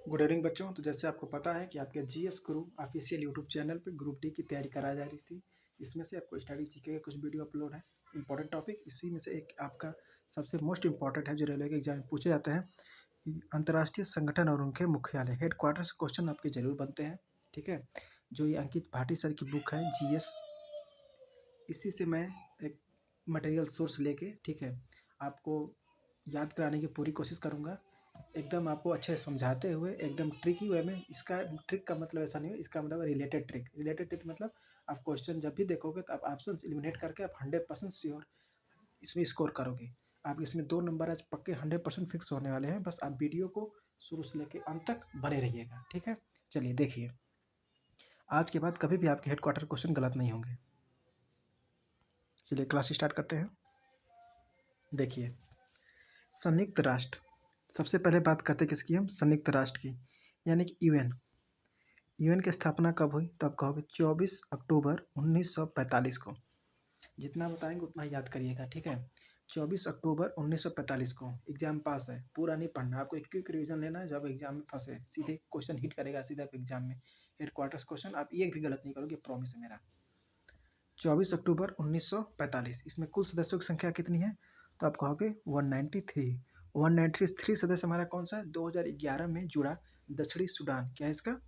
Good evening बच्चों। तो जैसे आपको पता है कि आपके जीएस गुरु ऑफिशियल यूट्यूब चैनल पे ग्रुप डी की तैयारी कराई जा रही थी। इसमें से आपको स्टडी जीके के कुछ वीडियो अपलोड है। इंपॉर्टेंट टॉपिक इसी में से एक आपका सबसे मोस्ट इंपॉर्टेंट है जो रेलवे के एग्जाम में पूछे जाते हैं। अंतर्राष्ट्रीय संगठन और उनके मुख्यालय हेडक्वार्टर से क्वेश्चन आपके जरूर बनते हैं। ठीक है, जो ये अंकित भाटी सर की बुक है जीएस, इसी से मैं एक मटेरियल सोर्स लेके ठीक है आपको याद कराने की पूरी कोशिश करूँगा। एकदम आपको अच्छे से समझाते हुए एकदम ट्रिकी वे में। इसका ट्रिक का मतलब ऐसा नहीं है, इसका मतलब रिलेटेड ट्रिक। रिलेटेड ट्रिक मतलब आप क्वेश्चन जब भी देखोगे तो आप ऑप्शन एलिमिनेट करके आप 100% श्योर इसमें स्कोर करोगे। आप इसमें 2 नंबर आज पक्के 100% फिक्स होने वाले हैं। बस आप वीडियो को शुरू से लेकर अंत तक बने रहिएगा। ठीक है, चलिए देखिए, आज के बाद कभी भी आपके हेडक्वार्टर क्वेश्चन गलत नहीं होंगे। चलिए क्लास स्टार्ट करते हैं। देखिए, संयुक्त राष्ट्र, सबसे पहले बात करते हैं किसकी, हम संयुक्त राष्ट्र की, यानी कि यूएन। यूएन की स्थापना कब हुई? तो आप कहोगे 24 अक्टूबर 1945 को। जितना बताएंगे उतना ही याद करिएगा। ठीक है, 24 अक्टूबर 1945 को। एग्जाम पास है, पूरा नहीं पढ़ना, आपको एक क्विक रिवीजन लेना है। जब एग्जाम में फंसे सीधे क्वेश्चन हिट करेगा सीधा एग्जाम में। हेडक्वार्टर्स क्वेश्चन आप एक भी गलत नहीं करोगे, प्रॉमिस है मेरा। 24 अक्टूबर 1945, इसमें कुल सदस्यों की संख्या कितनी है? तो आप कहोगे 193। 193 सदस्य हमारा कौन सा है? 2011 में जुड़ा दक्षिणी सूडान। क्या है इसका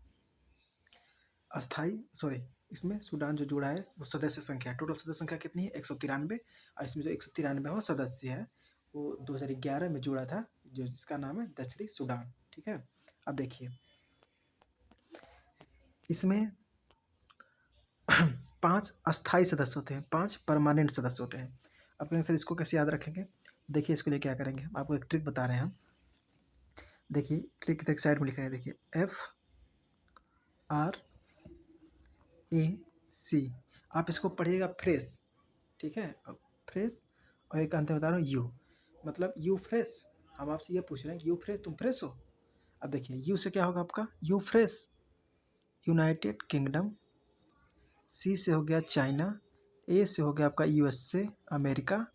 अस्थाई, सॉरी, इसमें सूडान जो जुड़ा है वो सदस्य संख्या, टोटल सदस्य संख्या कितनी है? 193। और इसमें जो 193वां सदस्य है वो 2011 में जुड़ा था, जो जिसका नाम है दक्षिणी सूडान। ठीक है, अब देखिए इसमें 5 अस्थाई सदस्य होते हैं, 5 परमानेंट सदस्य होते हैं। अब कहेंगे सर इसको कैसे याद रखेंगे? देखिए इसके लिए क्या करेंगे, आपको एक ट्रिक बता रहे हैं हम। देखिए ट्रिक एक साइड में लिख रहे हैं, देखिए FRAC, आप इसको पढ़िएगा फ्रेश। ठीक है, फ्रेश, और एक अंत में बता रहा हूँ यू, मतलब यू फ्रेश। हम आपसे ये पूछ रहे हैं यू फ्रेश, तुम फ्रेश हो? अब देखिए यू से क्या होगा आपका? यू फ्रेश यूनाइटेड किंगडम। सी से हो गया चाइना। ए से हो गया आपका यूएसए अमेरिका।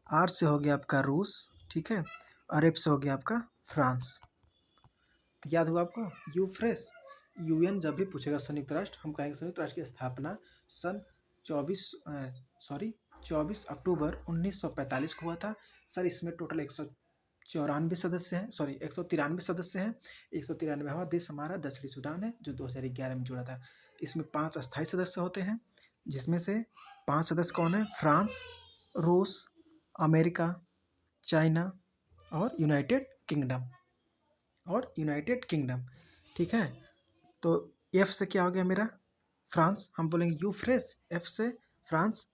आर से हो गया आपका रूस। ठीक है, और एफ से हो गया आपका फ्रांस। तो याद हुआ आपको यू फ्रेश। यूएन जब भी पूछेगा संयुक्त राष्ट्र, हम कहेंगे संयुक्त राष्ट्र की स्थापना सन 24 अक्टूबर 1945 को हुआ था। सर इसमें टोटल 194 सदस्य हैं, सॉरी 193 सदस्य हैं। 193वां देश हमारा दक्षिणी सूडान है, जो 2011 में जुड़ा था। इसमें 5 अस्थायी सदस्य होते हैं, जिसमें से 5 सदस्य कौन है? फ्रांस, रूस, अमेरिका, चाइना और यूनाइटेड किंगडम। ठीक है, तो एफ से क्या हो गया मेरा? फ्रांस, हम बोलेंगे यू फ्रेश। एफ से फ्रांस,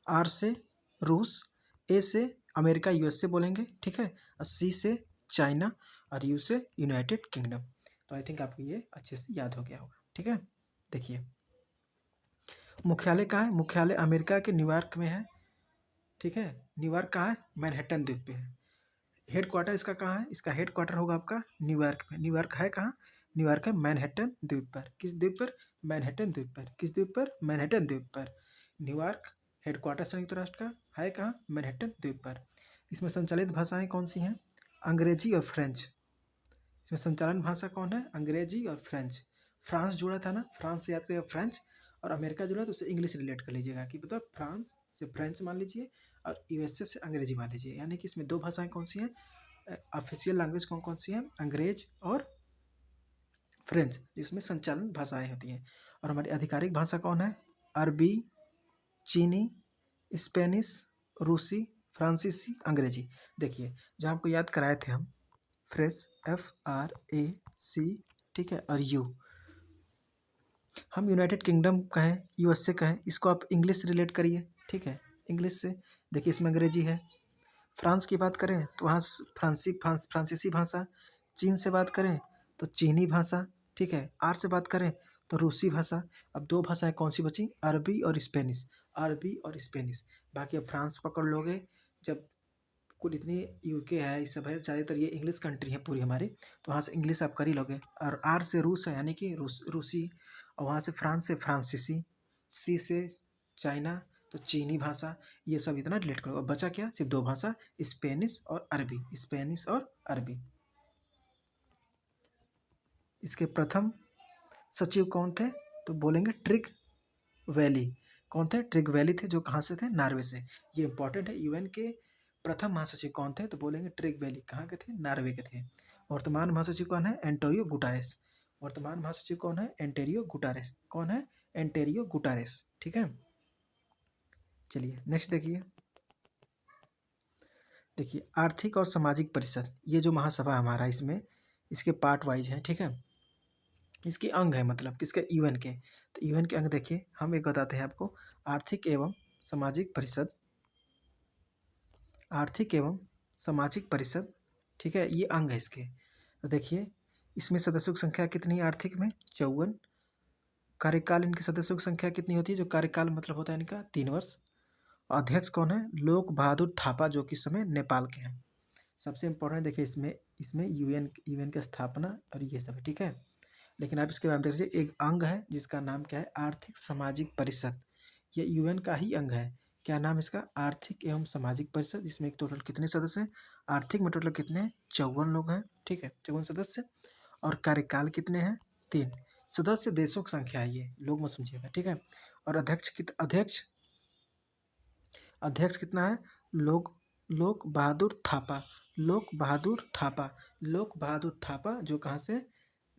आर से रूस, ए से अमेरिका यूएसए बोलेंगे। ठीक है, और सी से चाइना, और यू से यूनाइटेड किंगडम। तो आई थिंक आपको ये अच्छे से याद हो गया होगा। ठीक है, देखिए मुख्यालय कहाँ है? मुख्यालय अमेरिका के न्यूयॉर्क में है। ठीक है, न्यूयॉर्क कहाँ है? मैनहट्टन द्वीप पे है। हेड क्वार्टर इसका कहाँ है? इसका हेड क्वार्टर होगा आपका न्यूयॉर्क में। न्यूयॉर्क है कहाँ? न्यूयॉर्क है मैनहट्टन द्वीप पर। किस द्वीप पर? मैनहट्टन द्वीप पर। किस द्वीप पर? मैनहट्टन द्वीप पर। न्यूयॉर्क हेड क्वार्टर संयुक्त राष्ट्र का है कहाँ? मैनहट्टन द्वीप पर। इसमें संचालित भाषाएं कौन सी हैं? अंग्रेजी और फ्रेंच। इसमें संचालन भाषा कौन है? अंग्रेजी और फ्रेंच। फ्रांस जुड़ा था ना, फ्रांस से याद करिएगा फ्रेंच, और अमेरिका जुड़ा तो उसे इंग्लिश रिलेट कर लीजिएगा कि मतलब फ्रांस से फ्रेंच मान लीजिए और यूएसए से अंग्रेजी मान लीजिए। यानी कि इसमें 2 भाषाएं कौन सी हैं? ऑफिशियल लैंग्वेज कौन कौन सी है? अंग्रेज और फ्रेंच, जिसमें संचालन भाषाएं होती हैं। और हमारी आधिकारिक भाषा कौन है? अरबी, चीनी, स्पेनिश, रूसी, फ्रांसीसी, अंग्रेजी। देखिए जहाँ आपको याद कराए थे हम फ्रेश, FRAC, ठीक है, और यू, हम यूनाइटेड किंगडम कहें, यूएसए कहें, इसको आप इंग्लिश रिलेट करिए। ठीक है, इंग्लिश से। देखिए इसमें अंग्रेजी है। फ्रांस की बात करें तो वहाँ फ्रांसीसी भाषा। चीन से बात करें तो चीनी भाषा। ठीक है, आर से बात करें तो रूसी भाषा। अब 2 भाषाएं कौन सी बची? अरबी और स्पेनिश। अरबी और स्पेनिश। बाकी अब फ्रांस पकड़ लोगे, जब कुल इतनी यूके है, ये सब है, ज़्यादातर ये इंग्लिश कंट्री है पूरी हमारी, तो वहाँ से इंग्लिश आप कर ही लोगे। और आर से रूस है, यानी कि रूसी, और वहाँ से फ्रांस से फ्रांसीसी, सी से चाइना तो चीनी भाषा। ये सब इतना रिलेट करो। अब बचा क्या? सिर्फ 2 भाषा, स्पेनिश और अरबी। स्पेनिश और अरबी। इसके प्रथम सचिव कौन थे? तो बोलेंगे ट्रिग वैली। कौन थे? ट्रिग वैली थे, जो कहाँ से थे? नॉर्वे से। ये इंपॉर्टेंट है। यूएन के प्रथम महासचिव कौन थे? तो बोलेंगे ट्रिग वैली। कहाँ के थे? नॉर्वे के थे। वर्तमान महासचिव कौन है? एंटोनियो गुटारेस। वर्तमान महासचिव कौन है? एंटेरियो गुटारेस। कौन है? एंटेरियो गुटारेस। ठीक है, चलिए नेक्स्ट देखिए। देखिए आर्थिक और सामाजिक परिषद, ये जो महासभा हमारा, इसमें इसके पार्ट वाइज है। ठीक है, इसके अंग है, मतलब किसके? यूएन के। तो यूएन के अंग देखिए, हम एक बताते हैं आपको। आर्थिक एवं सामाजिक परिषद, आर्थिक एवं सामाजिक परिषद, ठीक है, ये अंग है इसके। तो देखिए इसमें सदस्यों की संख्या कितनी है? आर्थिक में 54। कार्यकाल इनके सदस्यों की संख्या कितनी होती है? जो कार्यकाल मतलब होता है इनका 3 वर्ष। अध्यक्ष कौन है? लोक बहादुर थापा, जो कि इस समय नेपाल के हैं। सबसे इम्पोर्टेंट देखिए इसमें इसमें यूएन यूएन की स्थापना और ये सब है। ठीक है, लेकिन आप इसके बारे में देख लीजिए, एक अंग है जिसका नाम क्या है? आर्थिक सामाजिक परिषद। ये यूएन का ही अंग है। क्या नाम इसका? आर्थिक एवं सामाजिक परिषद। इसमें एक टोटल कितने सदस्य हैं? आर्थिक में टोटल कितने हैं? 54 लोग हैं। ठीक है, 54 सदस्य। और कार्यकाल कितने हैं? 3। सदस्य देशों की संख्या है, ये लोग मत समझिएगा। ठीक है, और अध्यक्ष कितना है? लोक लोक बहादुर थापा। लोक बहादुर थापा। लोक बहादुर थापा, जो कहाँ से?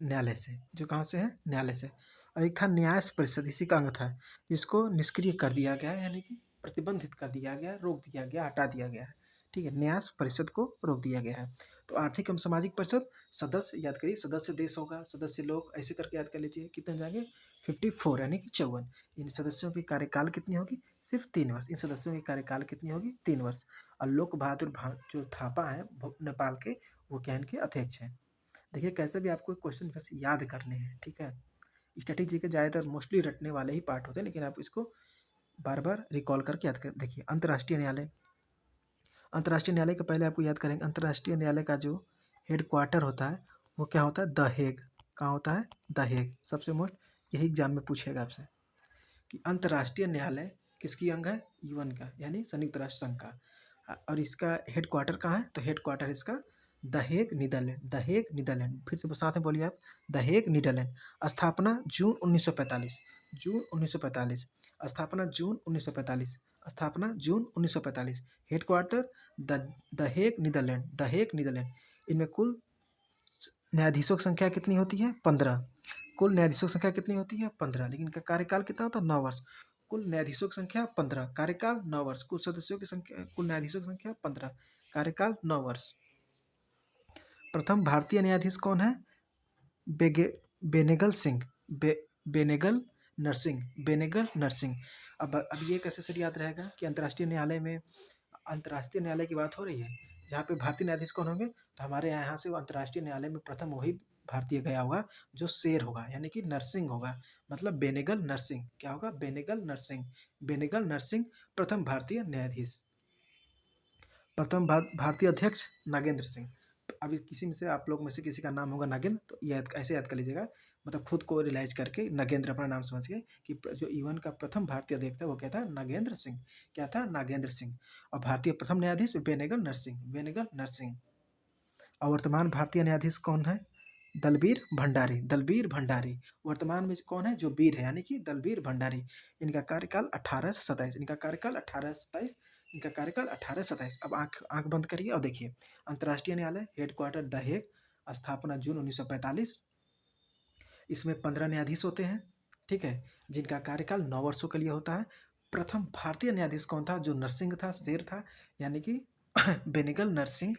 न्यायालय से। जो कहाँ से है? न्यायालय से। और एक था न्यास परिषद, इसी का अंग था, जिसको निष्क्रिय कर दिया गया है, यानी कि प्रतिबंधित कर दिया गया, रोक दिया गया, हटा दिया गया है। ठीक है, न्यास परिषद को रोक दिया गया है। तो आर्थिक एवं सामाजिक परिषद, सदस्य याद करिए, सदस्य देश होगा, सदस्य लोग, ऐसे करके याद कर लीजिए। कितने हो जाएंगे? 54, यानी कि 54। इन सदस्यों की कार्यकाल कितनी होगी? सिर्फ 3 वर्ष। इन सदस्यों की कार्यकाल कितनी होगी? 3 वर्ष। और लोक बहादुर जो थापा है नेपाल के, वो क्या इनके अध्यक्ष हैं। देखिए कैसे भी आपको क्वेश्चन बस याद करने हैं। ठीक है, स्ट्रेटेजी के ज़्यादातर मोस्टली रटने वाले ही पार्ट होते हैं, लेकिन आप इसको बार बार रिकॉल करके याद कर। देखिए अंतर्राष्ट्रीय न्यायालय, अंतर्राष्ट्रीय न्यायालय के पहले आपको याद करेंगे, अंतर्राष्ट्रीय न्यायालय का जो हेड क्वार्टर होता है वो क्या होता है? The Hague. कहाँ होता है? The Hague. सबसे मोस्ट यही एग्जाम में पूछेगा आपसे कि अंतर्राष्ट्रीय न्यायालय किसकी अंग है? यूएन का, यानी संयुक्त राष्ट्र संघ का। और इसका हेड क्वार्टर कहाँ है? तो हेड क्वार्टर इसका the Hague, Netherlands. The Hague, Netherlands. फिर से साथ में बोलिए आप, द हेग, नीदरलैंड। स्थापना जून 1945। जून 1945। स्थापना जून 1945। स्थापना जून 1945। Headquarter The Hague, Netherlands. The Hague, Netherlands. इनमें कुल न्यायाधीशों की संख्या कितनी होती है? 15। कुल न्यायाधीशों की संख्या कितनी होती है? 15। लेकिन इनका कार्यकाल कितना होता है? 9 वर्ष। कुल न्यायाधीशों की संख्या 15, कार्यकाल 9 वर्ष। कुल सदस्यों की संख्या, कुल न्यायाधीशों की संख्या 15, कार्यकाल 9 वर्ष। प्रथम भारतीय न्यायाधीश कौन है? बेगे बेनेगल सिंह। बेनेगल नरसिंह। बेनेगल नरसिंह। अब ये कैसे सर याद रहेगा कि अंतर्राष्ट्रीय न्यायालय में, अंतर्राष्ट्रीय न्यायालय की बात हो रही है जहाँ पे भारतीय न्यायाधीश कौन होंगे? तो हमारे यहाँ से वो अंतर्राष्ट्रीय न्यायालय में प्रथम वही भारतीय गया होगा जो शेर होगा, यानी कि नरसिंह होगा। मतलब बेनेगल नरसिंह। क्या होगा? बेनेगल नरसिंह। बेनेगल नरसिंह प्रथम भारतीय न्यायाधीश। प्रथम भारतीय अध्यक्ष नागेंद्र सिंह। अभी किसी में से, आप लोग में से किसी का नाम होगा नागेंद्र, तो याद ऐसे याद कर लीजिएगा, मतलब खुद को रियलाइज करके नगेंद्र अपना नाम समझ के, कि जो यूएन का प्रथम भारतीय अध्यक्ष था वो क्या था? नागेंद्र सिंह। क्या था? नागेंद्र सिंह। और भारतीय प्रथम न्यायाधीश बेनेगल नरसिंह। बेनेगल नरसिंह। और वर्तमान भारतीय न्यायाधीश कौन है? दलबीर भंडारी। दलबीर भंडारी। वर्तमान में कौन है? जो वीर है, यानी कि दलबीर भंडारी। इनका कार्यकाल 1827। इनका कार्यकाल 1827। इनका कार्यकाल 1827। अब आंख आंख बंद करिए और देखिए, अंतर्राष्ट्रीय न्यायालय, हेडक्वार्टर द हेग, स्थापना जून 1945। इसमें 15 न्यायाधीश होते हैं। ठीक है, जिनका कार्यकाल 9 वर्षों के लिए होता है। प्रथम भारतीय न्यायाधीश कौन था? जो नरसिंह था, शेर था, यानी कि बेनेगल नरसिंह।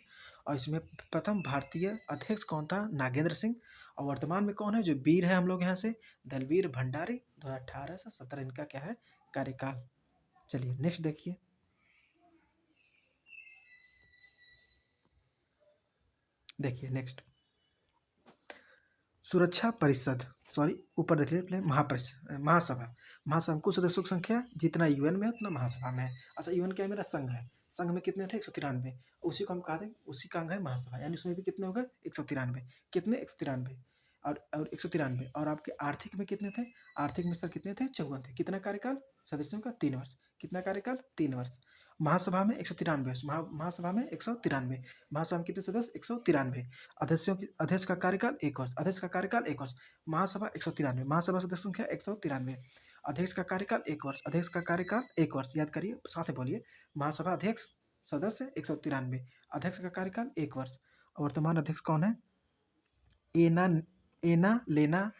और इसमें प्रथम भारतीय अध्यक्ष कौन था? नागेंद्र सिंह। और वर्तमान में कौन है जो वीर है हम लोग यहाँ से? दलबीर भंडारी। 2018 से 17 इनका क्या है? कार्यकाल। चलिए नेक्स्ट देखिए। देखिए नेक्स्ट, सुरक्षा परिषद, सॉरी ऊपर देखिए पहले, महापरिषद, महासभा। महासभा कुल सदस्यों की संख्या जितना यूएन में है उतना महासभा में है। अच्छा, यूएन क्या है? मेरा संघ है। संघ में कितने थे? 193। उसी को हम कहा दें, उसी का अंग है महासभा, यानी उसमें भी कितने हो गए? 193। कितने? 193। और 193। और आपके आर्थिक में कितने थे? आर्थिक में सर कितने थे? 54 थे। कितना कार्यकाल? सदस्यों का 3 वर्ष। कितना कार्यकाल? 3 वर्ष। महासभा में 193, महासभा में 193, महासभा में कितने सदस्य? 193। अध्यक्ष का कार्यकाल 1 वर्ष, अध्यक्ष का कार्यकाल 1 वर्ष, महासभा 193, महासभा सदस्य संख्या 193, अध्यक्ष का कार्यकाल 1 वर्ष, अध्यक्ष का कार्यकाल 1 वर्ष, याद करिए, साथ में बोलिए, महासभा अध्यक्ष सदस्य 193, अध्यक्ष का कार्यकाल 1 वर्ष। वर्तमान अध्यक्ष कौन है? एना एना लेना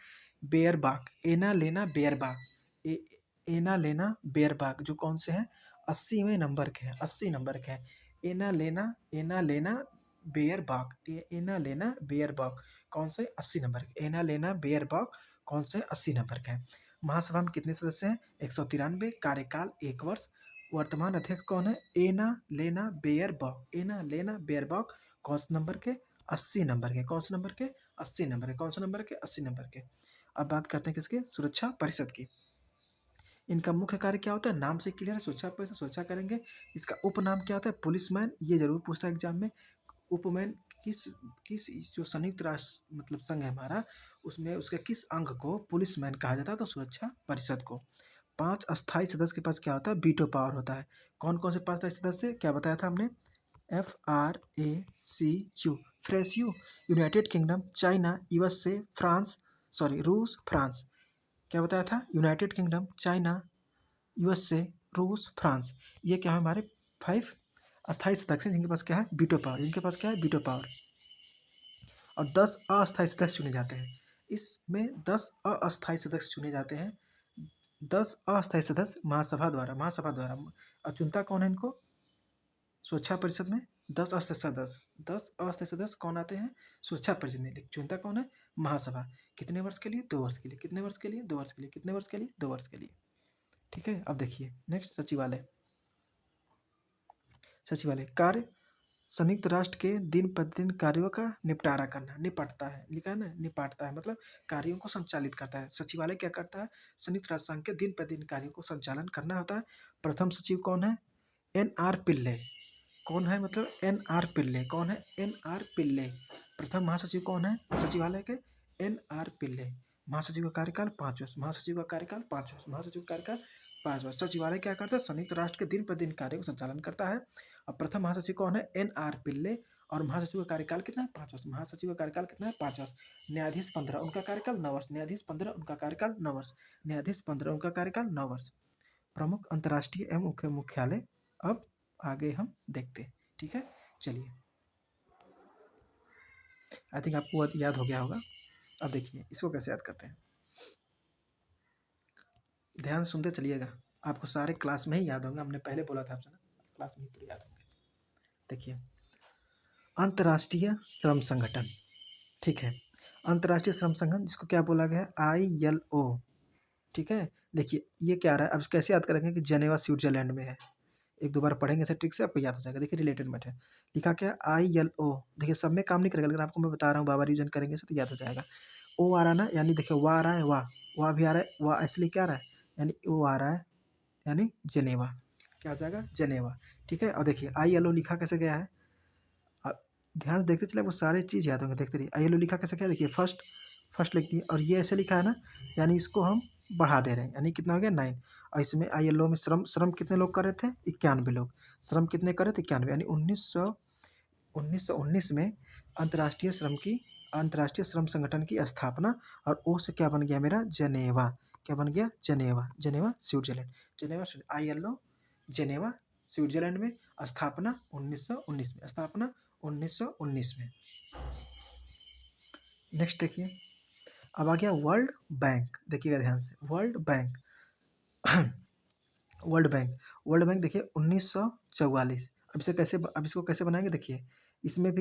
बेयरबाक, एना लेना बेयरबाक, एना लेना बेयरबाक, जो कौन से हैं? 80वें नंबर के हैं, 80 नंबर के हैं। एना लेना बेयरबाक, एना लेना बेयरबाक, कौन से? 80 नंबर के। एना लेना बेयरबाक कौन से? 80 नंबर के हैं। महासभा में कितने सदस्य हैं? 193, कार्यकाल 1 वर्ष। वर्तमान अध्यक्ष कौन है? एना लेना बेयरबाक, एना लेना बेयरबाक, कौन से नंबर के? 80 नंबर के। कौन से नंबर के? 80 नंबर के। कौन से नंबर के? 80 नंबर के। अब बात करते हैं किसके? सुरक्षा परिषद की। इनका मुख्य कार्य क्या होता है? नाम से क्लियर है, सुरक्षा परिषद, सुरक्षा करेंगे। इसका उपनाम क्या होता है? पुलिसमैन, ये जरूर पूछता है एग्जाम में। उपमैन किस किस जो संयुक्त राष्ट्र मतलब संघ है हमारा, उसमें उसके किस अंग को पुलिसमैन कहा जाता है? तो सुरक्षा परिषद को। 5 अस्थायी सदस्य के पास क्या होता है? वीटो पावर होता है। कौन कौन से 5 अस्थायी सदस्य? क्या बताया था हमने? FRACU, फ्रेस्यू, United Kingdom, China, USA, France, sorry रूस, फ्रांस। क्या बताया था? यूनाइटेड किंगडम, चाइना, यूएसए, रूस, फ्रांस। ये क्या है? हमारे 5 अस्थायी सदस्य जिनके पास क्या है? वीटो पावर, जिनके पास क्या है? Veto power. और 10 अस्थायी सदस्य चुने जाते हैं। इसमें 10 अस्थायी सदस्य चुने जाते हैं। 10 अस्थायी सदस्य महासभा द्वारा। और चुनता कौन है इनको? सुरक्षा परिषद में 10 अस्थायी सदस्य कौन आते हैं? सुरक्षा परिषद में। चुनता कौन है? महासभा। कितने वर्ष के लिए? 2 वर्ष के लिए। कितने वर्ष के लिए? 2 वर्ष के लिए। कितने वर्ष के लिए? 2 वर्ष के लिए। ठीक है, अब देखिए नेक्स्ट, सचिवालय। सचिवालय कार्य संयुक्त राष्ट्र के दिन प्रतिदिन कार्यों का निपटारा करना, निपटता है, लिखा है ना, निपटता है मतलब कार्यों को संचालित करता है। सचिवालय क्या करता है? संयुक्त राष्ट्र संघ के दिन प्रतिदिन कार्यों को संचालन करना होता है। प्रथम सचिव कौन है? NR पिल्ले। कौन है? मतलब NR पिल्ले। कौन है? NR पिल्ले। प्रथम महासचिव कौन है सचिवालय के? NR पिल्ले। महासचिव का कार्यकाल 5 वर्ष, महासचिव का कार्यकाल 5 वर्ष, महासचिव का कार्यकाल 5 वर्ष। सचिवालय क्या करता है? संयुक्त राष्ट्र के दिन प्रतिदिन कार्यों को संचालन करता है। अब प्रथम महासचिव कौन है? NR पिल्ले। और महासचिव का कार्यकाल कितना है? 5 वर्ष। महासचिव का कार्यकाल कितना है? 5 वर्ष। न्यायाधीश 15, उनका कार्यकाल 9 वर्ष। न्यायाधीश 15, उनका कार्यकाल 9 वर्ष। न्यायाधीश 15, उनका कार्यकाल 9 वर्ष। प्रमुख अंतर्राष्ट्रीय एवं मुख्यालय अब आगे हम देखते हैं। ठीक है, चलिए, आई थिंक आपको याद हो गया होगा। अब देखिए इसको कैसे याद करते हैं, ध्यान से सुनते चलिएगा। आपको सारे क्लास में ही याद होंगे, हमने पहले बोला था आपसे ना, क्लास में ही पूरे याद होंगे। देखिए, अंतर्राष्ट्रीय श्रम संगठन, ठीक है, अंतर्राष्ट्रीय श्रम संगठन जिसको क्या बोला गया है? ILO। ठीक है, देखिए ये क्या रहा है, अब कैसे याद करेंगे कि जेनेवा स्विट्जरलैंड में है। एक दो बार पढ़ेंगे ऐसे ट्रिक से आपको याद हो जाएगा। देखिए रिलेटेड मत है, लिखा क्या? ILO। देखिए सब में काम नहीं करेगा, लेकिन आपको मैं बता रहा हूँ, बाबा रिविजन करेंगे तो याद हो जाएगा। ओ आ रहा है ना, यानी देखिए वाह आ रहा है, वाह भी आ रहा है, वाह इसलिए क्या आ रहा है, यानी ओ आ रहा है, यानी जेनेवा। क्या हो जाएगा? जेनेवा। ठीक है, और देखिए ILO लिखा कैसे गया है, ध्यान से देखते चले, वो सारे चीज़ याद होंगे। देखते रहिए ILO लिखा कैसे क्या, देखिए फर्स्ट लिख दिए, और ये ऐसे लिखा है ना, यानी इसको हम बढ़ा दे रहे हैं, यानी कितना हो गया? 9। और इसमें ILO में श्रम कितने लोग कर रहे थे? 91 लोग। श्रम कितने कर रहे थे? 91, यानी 1919 में अंतर्राष्ट्रीय श्रम संगठन की स्थापना। और ओ से क्या बन गया मेरा? जेनेवा। क्या बन गया? Geneva Switzerland. ILO Geneva Switzerland में। स्थापना 1919 में। स्थापना 1919 में। नेक्स्ट देखिए, अब आ गया वर्ल्ड बैंक। देखिएगा ध्यान से, वर्ल्ड बैंक वर्ल्ड बैंक देखिए 1944। अब इसको कैसे बनाएंगे? देखिए इसमें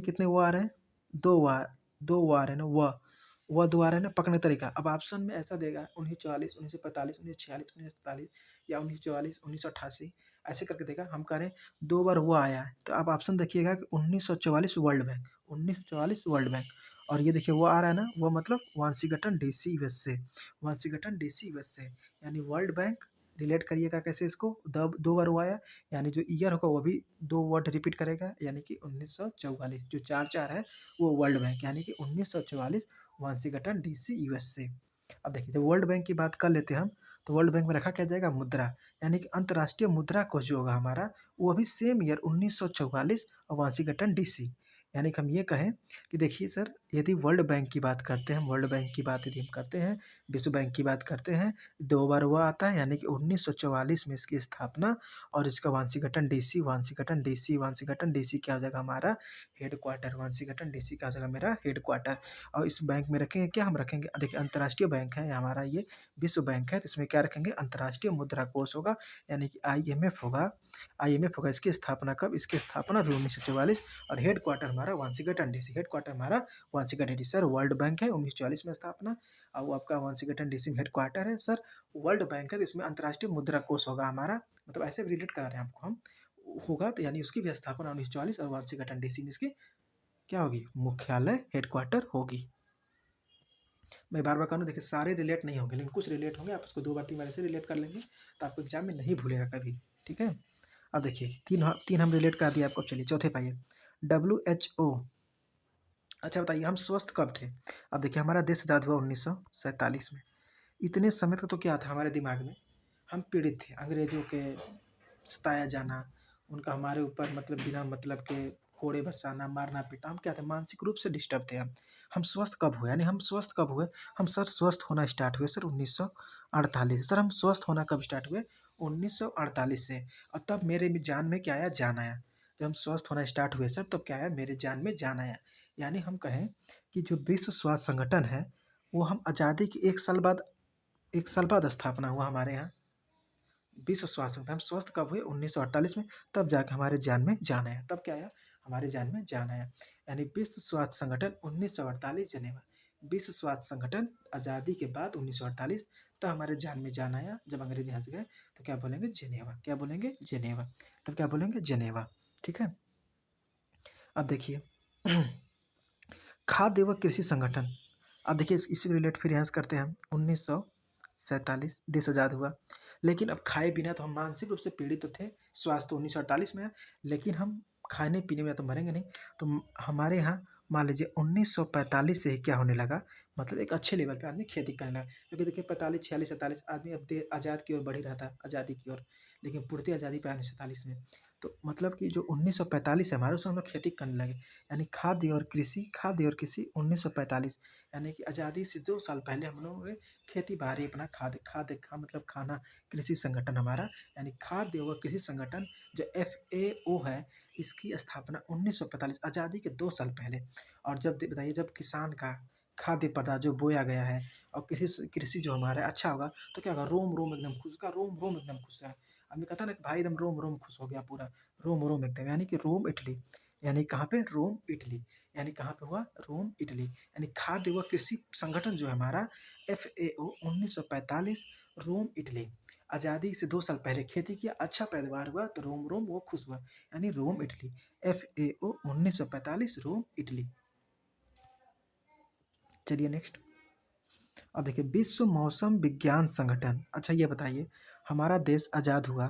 कितने वो आ रहे हैं? दो वो आ रहे हैं ना, वह दो आ रहे हैं ना। पकड़ने तरीका, अब ऑप्शन में ऐसा देगा 1944, 1945, 1946, 1947, या 1944, 1988, ऐसे करके देगा। हम कह रहे हैं 2 बार वो आया है, तो आप ऑप्शन देखिएगा कि 1944 वर्ल्ड बैंक, 1944 वर्ल्ड बैंक। और ये देखिए वो आ रहा है ना, वो मतलब Washington DC USA, Washington DC USA, यानी वर्ल्ड बैंक। रिलेट करिएगा कैसे इसको, 2 बार वो आया, यानी जो ईयर होगा वो भी 2 वर्ड रिपीट करेगा, यानी कि 1944। जो 4 है वो वर्ल्ड बैंक, यानी कि 1944 वाशिंगटन DC यूएसए। अब देखिए जब वर्ल्ड बैंक की बात कर लेते हैं हम, तो वर्ल्ड बैंक में रखा क्या जाएगा, मुद्रा, यानी कि अंतर्राष्ट्रीय मुद्रा कोष जो होगा हमारा वो अभी सेम ईयर 1944 और वाशिंगटन डीसी। यानी कि हम ये कहें कि देखिए सर, यदि वर्ल्ड बैंक की बात करते हैं, वर्ल्ड बैंक की बात यदि हम करते हैं, विश्व बैंक की बात करते हैं, 2 बार हुआ आता है, यानी कि 1944 में इसकी स्थापना, और इसका Washington DC, Washington DC, Washington DC क्या हो जाएगा हमारा हेडक्वार्टर, वाशिंगटन डीसी क्या हो जाएगा मेरा हेडक्वार्टर। और इस बैंक में रखेंगे क्या, हम रखेंगे, देखिए अंतर्राष्ट्रीय बैंक है हमारा, ये विश्व बैंक है, तो इसमें क्या रखेंगे, अंतर्राष्ट्रीय मुद्रा कोष होगा, यानी कि IMF होगा। IMF होगा, इसकी स्थापना कब, इसकी स्थापना भी 1944, और हेडक्वार्टर हमारा वाशिंगटन डीसी, हेडक्वार्टर हमारा Washington DC. Sir world bank है 1944 में स्थापना, और वो आपका वाशिंगटन डीसी में हेडक्वार्टर है। सर वर्ल्ड बैंक है तो इसमें अंतर्राष्ट्रीय मुद्रा कोष होगा हमारा, मतलब ऐसे रिलेट करा रहे हैं आपको हम, होगा तो यानी उसकी भी स्थापना 1944 और वाशिंगटन डीसी में इसकी क्या होगी, मुख्यालय हेडक्वार्टर होगी। मैं बार बार कहूँ, देखिए सारे रिलेट नहीं होंगे, लेकिन कुछ रिलेट होंगे, आप उसको 2 बार 3 बार ऐसे रिलेट कर लेंगे तो आपको एग्जाम में नहीं भूलेगा कभी, ठीक है। अब देखिए तीन हम रिलेट कर दिए आपको। चलिए चौथे पाइए, WHO। अच्छा बताइए, हम स्वस्थ कब थे। अब देखिए हमारा देश आज़ाद हुआ 1947 में। इतने समय तक तो क्या था हमारे दिमाग में, हम पीड़ित थे, अंग्रेजों के सताया जाना, उनका हमारे ऊपर मतलब बिना मतलब के कोड़े बरसाना, मारना पीटना, हम क्या थे, मानसिक रूप से डिस्टर्ब थे हम स्वस्थ कब हुए, यानी हम स्वस्थ कब हुए, हम सर स्वस्थ होना स्टार्ट हुए सर 1948। सर हम स्वस्थ होना कब स्टार्ट हुए, 1948 से। और तब मेरे में जान में क्या आया, जान आया। जब हम स्वस्थ होना स्टार्ट हुए सर तब क्या आया, मेरे जान में जान आया। यानी हम कहें कि जो विश्व स्वास्थ्य संगठन है वो हम आज़ादी के 1 साल बाद स्थापना हुआ हमारे यहाँ विश्व स्वास्थ्य संगठन। हम स्वस्थ कब हुए, 1948 में, तब जाके हमारे जान में जान आया। तब क्या आया, हमारे जान में जान आया। यानी विश्व स्वास्थ्य संगठन 1948 जनेवा, विश्व स्वास्थ्य संगठन आज़ादी के बाद 1948, तब हमारे जान में जान आया। जब अंग्रेज यहाँ से गए तो क्या बोलेंगे, जेनेवा, क्या बोलेंगे, जेनेवा, तब क्या बोलेंगे, जेनेवा, ठीक है। अब देखिए खाद्य व कृषि संगठन। अब देखिए इसी रिलेट फिर यहाँ से करते हैं हम। 1947 देश आज़ाद हुआ, लेकिन अब खाए बिना तो हम मानसिक रूप से पीड़ित तो थे। स्वास्थ्य तो 1948 में है, लेकिन हम खाने पीने में तो मरेंगे नहीं। तो हमारे यहाँ मान लीजिए 1945 से ही क्या होने लगा, मतलब एक अच्छे लेवल पे आदमी खेती करने लगा। क्योंकि देखिए 45, 46, 47 आदमी अब आज़ाद की ओर बढ़ ही रहा था, आज़ादी की ओर, लेकिन पूर्ति आज़ादी पे 1947 में। तो मतलब कि जो 1945 है हमारे, उसमें हम लोग खेती करने लगे। यानी खाद्य और कृषि, खाद्य और कृषि 1945, यानी कि आज़ादी से 2 साल पहले हम लोगों ने खेती बाड़ी अपना खाद्य मतलब खाना कृषि संगठन हमारा, यानी खाद्य व कृषि संगठन जो FAO है, इसकी स्थापना 1945 आज़ादी के 2 साल पहले। और जब बताइए, जब किसान का खाद्य पदार्थ जो बोया गया है और कृषि कृषि जो हमारा है अच्छा होगा तो क्या होगा, रोम रोम एकदम खुश का, रोम रोम एकदम खुश है। आदमी कहता है ना कि भाई एकदम रोम रोम खुश हो गया पूरा, रोम रोम एकदम, यानी कि रोम इटली, यानी कहाँ पे, रोम इटली, यानी कहाँ पे हुआ, रोम इटली। यानी खाद्य व कृषि संगठन जो है हमारा FAO 1945 रोम इटली, आज़ादी से 2 साल पहले खेती किया, अच्छा पैदावार हुआ तो रोम रोम वो खुश हुआ, यानी Rome Italy. FAO 1945 Rome Italy. चलिए नेक्स्ट। अब देखिए विश्व मौसम विज्ञान संगठन। अच्छा ये बताइए, हमारा देश आज़ाद हुआ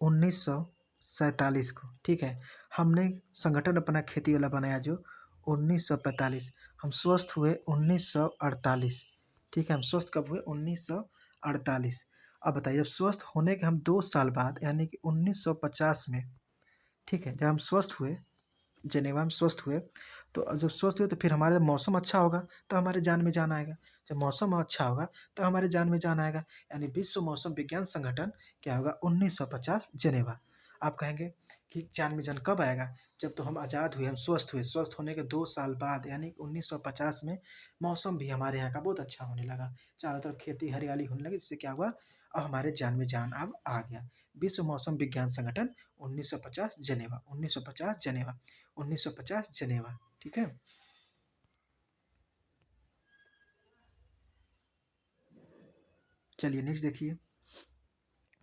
1947 को, ठीक है। हमने संगठन अपना खेती वाला बनाया जो 1945। हम स्वस्थ हुए 1948, ठीक है। हम स्वस्थ कब हुए, 1948। अब बताइए, जब स्वस्थ होने के हम 2 साल बाद यानी कि 1950 में, ठीक है, जब हम स्वस्थ हुए, जेनेवा में स्वस्थ हुए, तो जब स्वस्थ हुए तो फिर हमारे मौसम अच्छा होगा तो हमारे जान में जान आएगा। जब मौसम अच्छा होगा तो हमारे जान में जान आएगा। यानी विश्व मौसम विज्ञान संगठन क्या होगा, 1950 जेनेवा। आप कहेंगे कि जान में जान कब आएगा, जब तो हम आज़ाद हुए, हम स्वस्थ हुए, स्वस्थ होने के 2 साल बाद यानी 1950 में मौसम भी हमारे यहाँ का बहुत अच्छा होने लगा, चारों तरफ खेती हरियाली होने लगी, जिससे क्या हुआ, अब हमारे जान में जान अब आ गया। विश्व मौसम विज्ञान संगठन 1950 जेनेवा, 1950 जेनेवा, 1950 जनेवा, ठीक है। चलिए नेक्स्ट देखिए।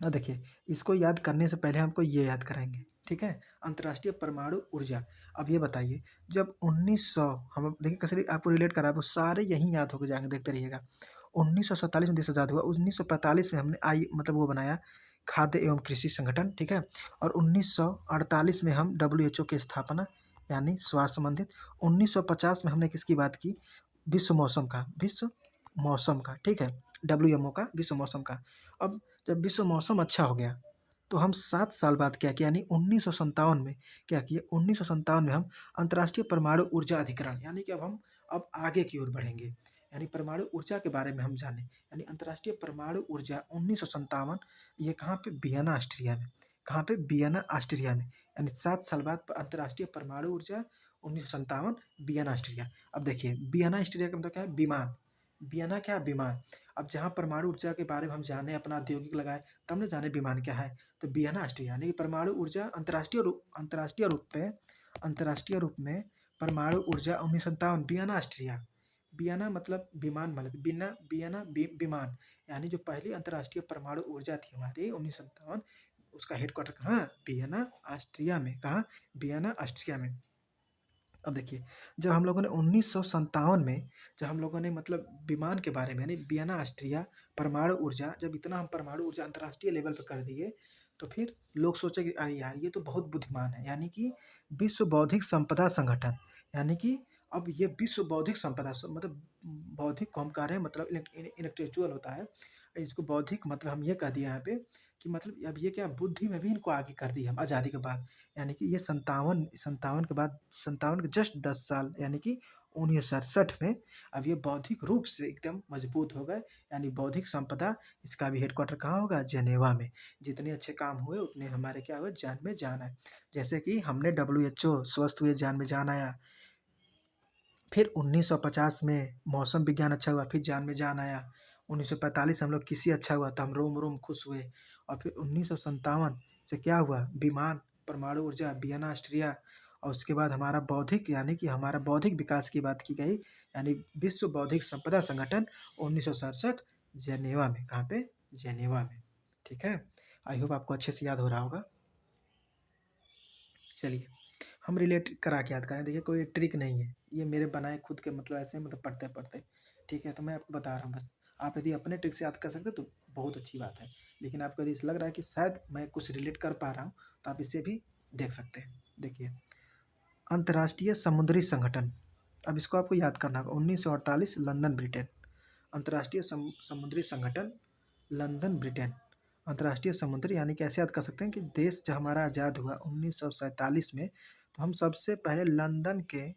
अब देखिए इसको याद करने से पहले हमको ये याद कराएंगे, ठीक है। अंतर्राष्ट्रीय परमाणु ऊर्जा। अब ये बताइए, जब 1900, हम देखिए कैसे आपको रिलेट करा, वो सारे यहीं याद होकर जाएंगे, देखते रहिएगा। 1947 में देश आज़ाद हुआ, 1945 में हमने मतलब वो बनाया खाद्य एवं कृषि संगठन, ठीक है। और 1948 में हम WHO की स्थापना, यानी स्वास्थ्य संबंधित। 1950 में हमने किसकी बात की, विश्व मौसम का, विश्व मौसम का, ठीक है। WMO का, विश्व मौसम का। अब जब विश्व मौसम अच्छा हो गया तो हम 7 साल बाद क्या किया, यानी 1957 में क्या किए, 1957 में हम अंतर्राष्ट्रीय परमाणु ऊर्जा अधिकरण, यानी कि अब आगे की ओर बढ़ेंगे, यानी परमाणु ऊर्जा के बारे में हम जाने, यानी अंतर्राष्ट्रीय परमाणु ऊर्जा 1957, ये कहाँ पे, वियना ऑस्ट्रिया में। कहाँ पे, वियना ऑस्ट्रिया में। यानी 7 साल बाद अंतर्राष्ट्रीय परमाणु ऊर्जा 1957, वियना ऑस्ट्रिया। अब देखिए वियना ऑस्ट्रिया का मतलब क्या है, विमान। वियना क्या, विमान। अब जहाँ परमाणु ऊर्जा के बारे में हम जाने, अपना औद्योगिक लगाए, तब न जाने विमान क्या है। तो वियना ऑस्ट्रिया, यानी कि परमाणु ऊर्जा अंतर्राष्ट्रीय रूप में परमाणु ऊर्जा 1957, वियना ऑस्ट्रिया। वियना मतलब विमान, मतलब विमान, यानी जो पहली अंतर्राष्ट्रीय परमाणु ऊर्जा थी हमारी 1957, उसका हेडक्वार्टर कहाँ, वियना ऑस्ट्रिया में। कहाँ, वियना ऑस्ट्रिया में। अब देखिए जब हम लोगों ने 1957 में, जब हम लोगों ने मतलब विमान के बारे में, यानी वियना ऑस्ट्रिया परमाणु ऊर्जा, जब इतना हम परमाणु ऊर्जा अंतर्राष्ट्रीय लेवल पर कर दिए, तो फिर लोग सोचे कि अरे यार ये तो बहुत बुद्धिमान है, यानी कि विश्व बौद्धिक संपदा संगठन, यानी कि अब ये विश्व बौद्धिक संपदा मतलब बौद्धिक को हम कह रहे हैं, मतलब इंटेलेक्चुअल होता है, इसको बौद्धिक मतलब हम ये कह दिए यहाँ पे कि मतलब अब ये क्या, बुद्धि में भी इनको आगे कर दिया हम आज़ादी के बाद। यानी कि ये संतावन के बाद, संतावन के जस्ट 10 साल, यानी कि 1967 में अब ये बौद्धिक रूप से एकदम मजबूत हो गए। यानी बौद्धिक संपदा, इसका भी हेडक्वार्टर कहाँ होगा, जेनेवा में। जितने अच्छे काम हुए उतने हमारे क्या हुए, जान में जान आए। जैसे कि हमने WHO, स्वस्थ हुए जान में जान आया। फिर 1950 में मौसम विज्ञान अच्छा हुआ, फिर जान में जान आया। 1945 हम लोग कृषि अच्छा हुआ तो हम रोम रोम खुश हुए। और फिर 1957 से क्या हुआ, विमान, परमाणु ऊर्जा, वियना ऑस्ट्रिया। और उसके बाद हमारा बौद्धिक, यानी कि हमारा बौद्धिक विकास की बात की गई, यानी विश्व बौद्धिक संपदा संगठन 1967, जेनेवा में। कहाँ पे, जेनेवा में। ठीक है, आई होप आपको अच्छे से याद हो रहा होगा। चलिए हम रिलेट करा के याद करें। देखिए कोई ट्रिक नहीं है, ये मेरे बनाए खुद के, मतलब ऐसे मतलब पढ़ते पढ़ते। ठीक है, तो मैं आपको बता रहा हूँ बस। आप यदि अपने ट्रिक से याद कर सकते तो बहुत अच्छी बात है, लेकिन आपको यदि लग रहा है कि शायद मैं कुछ रिलेट कर पा रहा हूँ, तो आप इसे भी देख सकते हैं। देखिए अंतर्राष्ट्रीय समुद्री संगठन, अब इसको आपको याद करना होगा। 1948, लंदन, ब्रिटेन। अंतर्राष्ट्रीय समुद्री संगठन, लंदन, ब्रिटेन। अंतर्राष्ट्रीय समुद्री, यानी कैसे याद कर सकते हैं कि देश जब हमारा आज़ाद हुआ 1947 में, तो हम सबसे पहले लंदन के